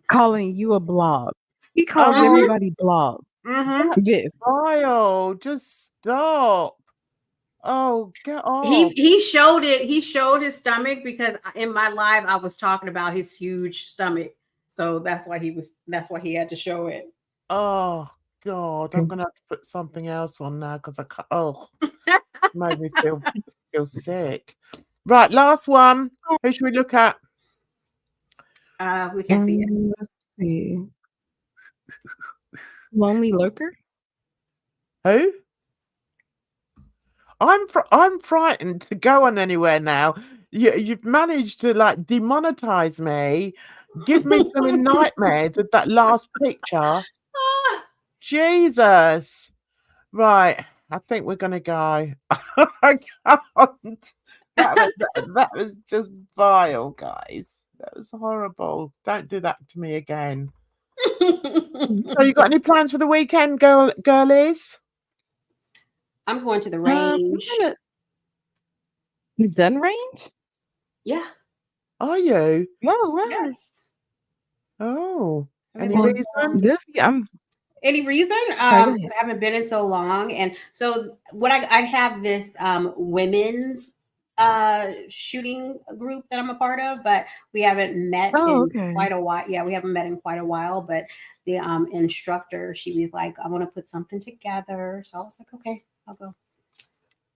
calling you a blob. He calls everybody blob. This. Vile, just stop. Oh, get off. He showed it. He showed his stomach because in my live I was talking about his huge stomach. So that's why he had to show it. Oh God, I'm gonna have to put something else on now because I can't. Oh, made me feel sick. Right, last one. Who should we look at? We can't see it. Let's see. Lonely Lurker? Who? I'm frightened to go on anywhere now. You've managed to like demonetize me, give me some nightmares with that last picture. Jesus. Right, I think we're gonna go. I can't. That was just vile, guys. That was horrible. Don't do that to me again. So you got any plans for the weekend, girlies? I'm going to the range. You done range? Yeah. Are you? Oh, wow. Yes. Oh. Any reason? Any reason? I haven't been in so long. And so what I have this women's shooting group that I'm a part of, but we haven't met in quite a while. Yeah, we haven't met in quite a while. But the instructor, she was like, I want to put something together. So I was like, okay, I'll go.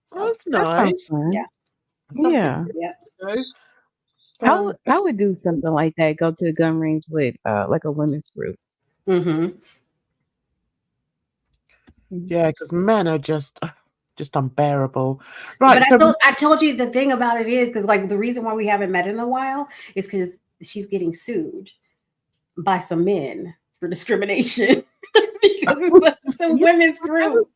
So that's nice. Yeah. I would do something like that. Go to the gun range with like a women's group. Yeah, because men are just unbearable. Right. But I told you the thing about it is because like the reason why we haven't met in a while is because she's getting sued by some men for discrimination because it's a women's group.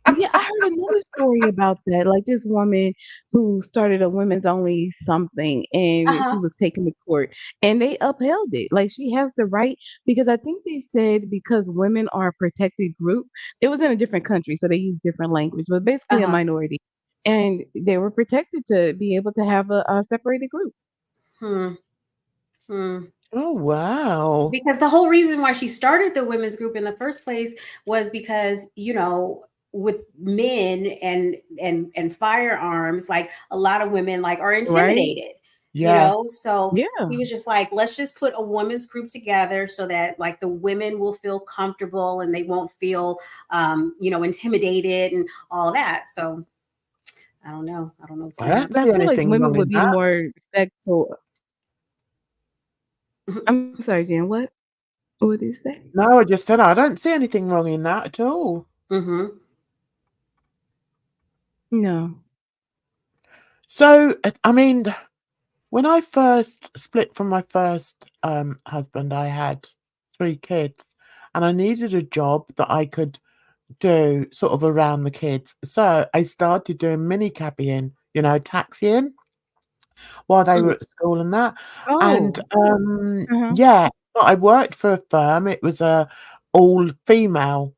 I heard another story about that. Like this woman who started a women's only something and she was taken to court and they upheld it. Like she has the right because I think they said because women are a protected group. It was in a different country, so they use different language, but basically a minority. And they were protected to be able to have a separated group. Oh, wow. Because the whole reason why she started the women's group in the first place was because, you know, with men and firearms, like a lot of women like are Right? intimidated, you Yeah. know. So Yeah. she was just like, let's just put a women's group together so that like the women will feel comfortable and they won't feel you know, intimidated and all that. So I don't know. I don't know what's I gonna don't But happen. I see feel like anything women wrong would in be that. more respectful. Mhm. I'm sorry, Jen. What? What did you say? No, I just said I don't see anything wrong in that at all. Mhm. No. So, I mean, when I first split from my first husband, I had 3 kids, and I needed a job that I could do sort of around the kids. So I started doing mini cabbying, you know, taxiing while they were Mhm. at school and that. And Oh. Uh-huh. yeah, but I worked for a firm. It was a all female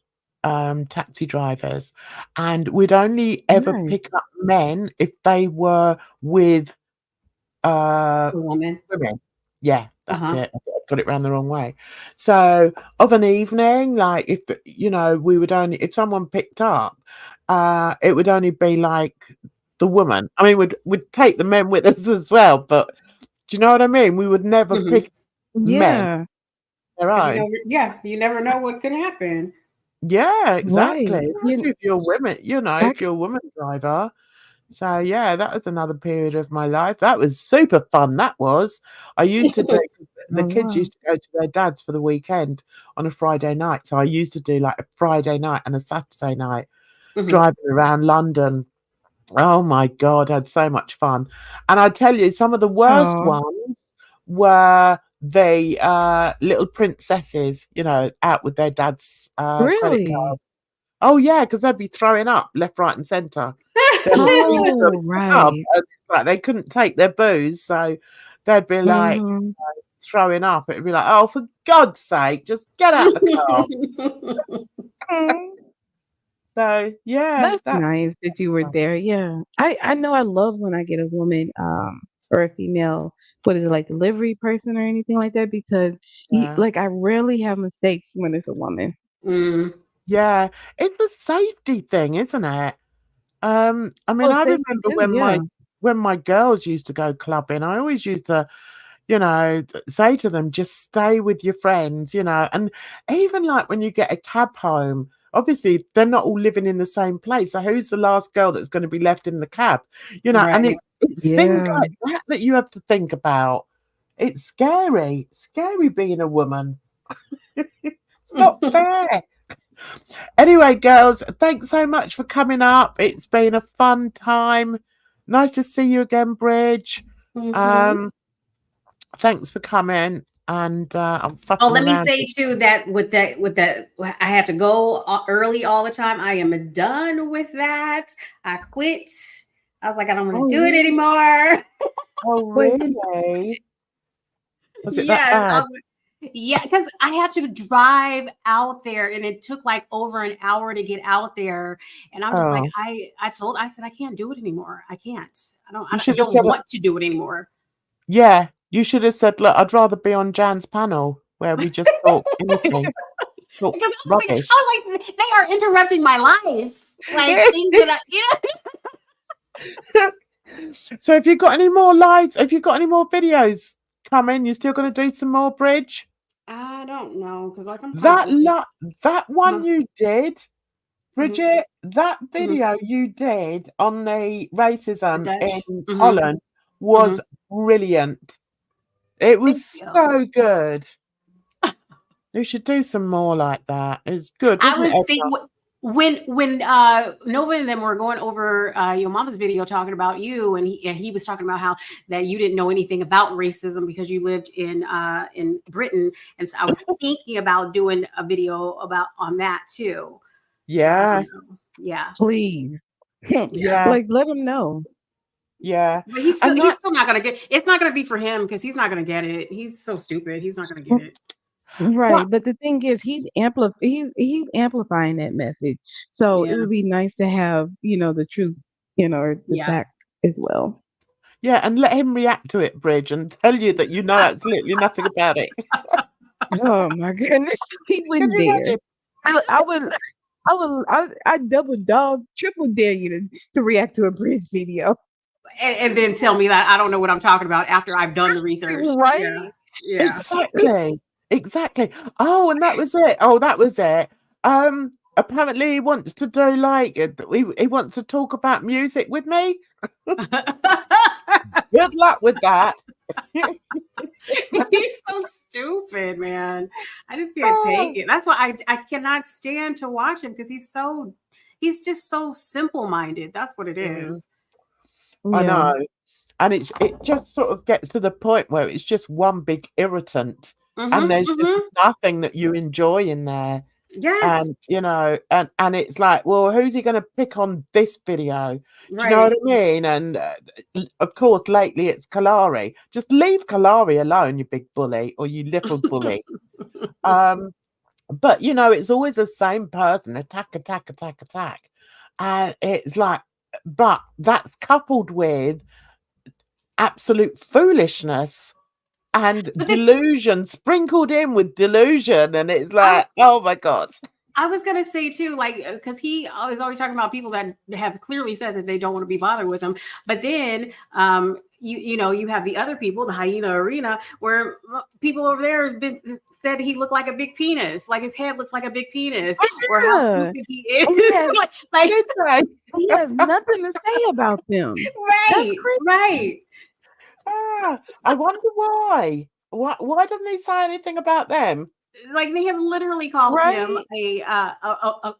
taxi drivers, and we'd only ever Nice. pick up men if they were with A woman. women. Yeah, that's Uh-huh. it. I got it round the wrong way. So of an evening, like if you know, we would only if someone picked up, it would only be like the woman. I mean, we'd take the men with us as well, but do you know what I mean? We would never Mhm. pick men Yeah. their Because own. you never know what could happen. Yeah, exactly. Right. Especially if you're women, you know, if Actually, you're a woman driver. So yeah, that was another period of my life. That was super fun. That was. I used to do the oh kids wow. used to go to their dads for the weekend on a Friday night. So I used to do like a Friday night and a Saturday night Mhm. driving around London. Oh my God, I had so much fun. And I tell you, some of the worst Oh, ones were the little princesses, you know, out with their dad's credit really? card. Oh yeah, because they'd be throwing up left, right, and centre. There was been to Oh, a club, right. and like they couldn't take their booze, so they'd be like Mm-hmm. throwing up. It'd be like, "Oh, for God's sake, just get out the car." So yeah, That's that nice that you were there. Yeah. I know I love when I get a woman or a female, what is it, like delivery person or anything like that, because yeah, like I rarely have mistakes when it's a woman. Mm. yeah. It's a safety thing, isn't it? I mean, Oh, I safety remember too, yeah. when my girls used to go clubbing, I always used to, you know, say to them, just stay with your friends, you know. And even like when you get a cab home, obviously they're not all living in the same place. So who's the last girl that's going to be left in the cab? You know, and Right. it's things Yeah. like that that you have to think about. It's scary. Scary being a woman. It's not fair. Anyway, girls, thanks so much for coming up. It's been a fun time. Nice to see you again, Bridge. Mhm. Um, thanks for coming. And I'm Oh, fucking let me around. say too that I had to go early all the time. I am done with that. I quit. I was like, I don't want to Oh, do it really? anymore. Oh, Wait. really? Was it that Yes, I bad? was yeah, because I had to drive out there and it took like over an hour to get out there. And I'm just like, Oh, I said, I can't do it anymore. I can't. you I should have don't said it. want to do it anymore. Yeah, you should have said, look, I'd rather be on Jan's panel where we just talk anything, talk Because rubbish. I was like, they are interrupting my life. Like things that I, So if you got any more lives, if you got any more videos coming, you still gonna do some more, Bridge? I don't know because like I'm kind of That old. that one Uh-huh. you did, Mhm. Bridget, that Mhm. video you did on the The racism Dutch. in Mhm. Holland was Mhm. brilliant. It Thank was you. so good. You should do some more like that. It's good, I wasn't it, was everyone? think when Nova and them were going over your mama's video talking about you, and he was talking about how that you didn't know anything about racism because you lived in Britain, and so I was thinking about doing a video about on that too. So I don't Yeah, know. Yeah, Please. yeah. yeah, Like let them know. yeah. But And he's that still not gonna get. It's not gonna be for him because he's not gonna get it. He's so stupid. He's not gonna get it. that Right, but the thing is, he's amplifying that message. So it Yeah, would be nice to have, the truth, or the yeah. fact as well. Yeah, and let him react to it, Bridge, and tell you that you know absolutely nothing about it. Oh my goodness, he Can wouldn't you dare. imagine? I double dog, triple dare you to react to a Bridge video. And then tell me that I don't know what I'm talking about after I've done the research. Right? Yeah. Yeah. Exactly. Oh, and that was it. Oh, that was it. Apparently he wants to do like he wants to talk about music with me. Good luck with that. He's so stupid, man. I just can't take it. That's why I cannot stand to watch him because he's just so simple-minded. That's what it is. I Yeah. know. And it just sort of gets to the point where it's just one big irritant, and there's just nothing that you enjoy in there. Yes. And you know, and it's like, well, who's he going to pick on this video? Do you know what I mean? And of course, lately it's Kalari. Just leave Kalari alone, you big bully, or you little bully. But you know, it's always the same person: attack, and it's like, but that's coupled with absolute foolishness and delusion, sprinkled in with delusion, and it's like, oh my god. I was gonna say too, like, because he is always talking about people that have clearly said that they don't want to be bothered with him, but then you know, you have the other people, the hyena arena, where people over there have said he looked like a big penis, like his head looks like a big penis, or how stupid he is. He has nothing to say about them. Right. I wonder why. Why doesn't he say anything about them? Like they have literally called him a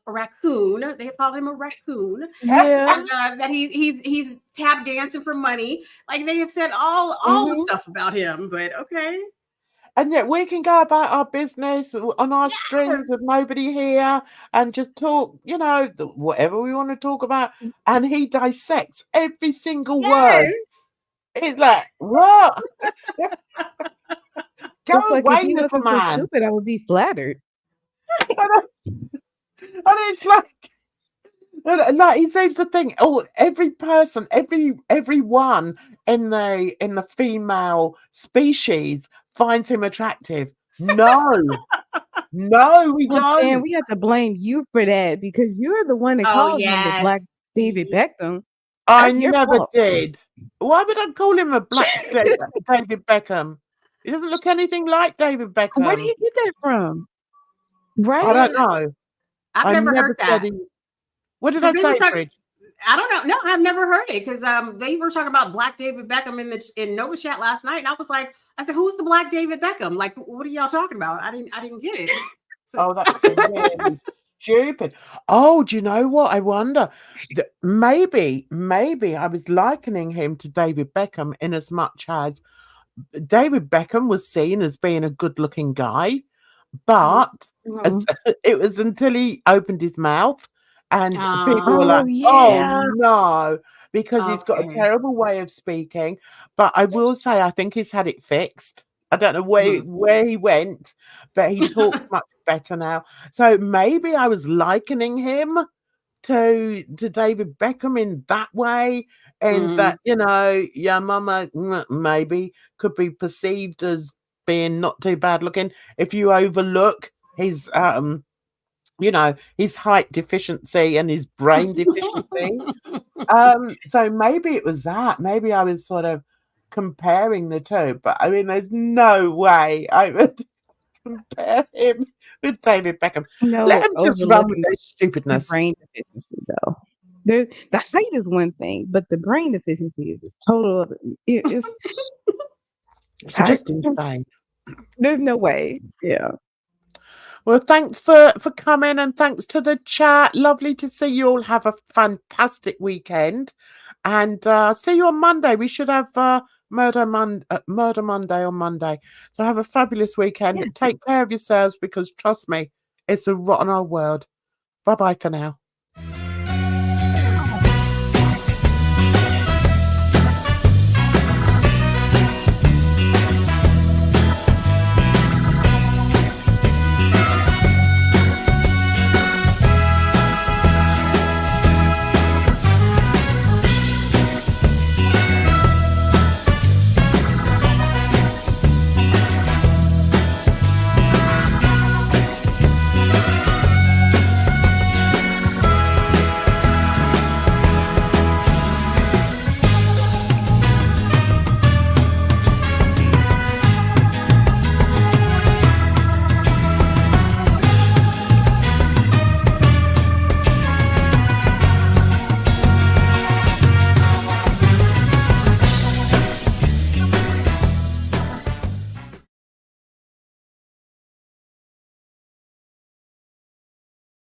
raccoon. They have called him a raccoon. Yeah. And that he's tap dancing for money. Like they have said all the stuff about him. But okay. And yet we can go about our business on our streams with nobody here and just talk, you know, whatever we want to talk about. And he dissects every single word. It's like, what? Go away, like, if he wasn't so stupid, I would be flattered. And it's like he seems to think, oh, every person, everyone in the female species finds him attractive. No, we don't. And we have to blame you for that because you're the one that called him the Black David Beckham. I never did. Why would I call him a Black David Beckham? He doesn't look anything like David Beckham. Where did you get that from? Right? I don't know. I've never heard that. What did I say, Bridge? I don't know. No, I've never heard it because they were talking about Black David Beckham in Nova Chat last night, and I was like, I said, "Who's the Black David Beckham? Like, what are y'all talking about?" I didn't get it. So. Oh, that's really stupid. Oh, do you know what? I wonder. Maybe I was likening him to David Beckham in as much as David Beckham was seen as being a good-looking guy, but it was until he opened his mouth. And people were like, oh, no, because he's got a terrible way of speaking. But I will say, I think he's had it fixed. I don't know where he went, but he talks much better now. So maybe I was likening him to David Beckham in that way. And that, you know, your mama maybe could be perceived as being not too bad looking if you overlook his you know, his height deficiency and his brain deficiency. So maybe it was that. Maybe I was sort of comparing the two, but I mean, there's no way I would compare him with David Beckham. No, let him just run with their stupidness. Brain deficiency, though. The height is one thing, but the brain deficiency is a total. It's just insane. There's no way. Yeah. Well, thanks for coming, and thanks to the chat. Lovely to see you all. Have a fantastic weekend, and see you on Monday. We should have Murder Monday on Monday. So have a fabulous weekend. Yeah. Take care of yourselves because trust me, it's a rotten old world. Bye bye for now.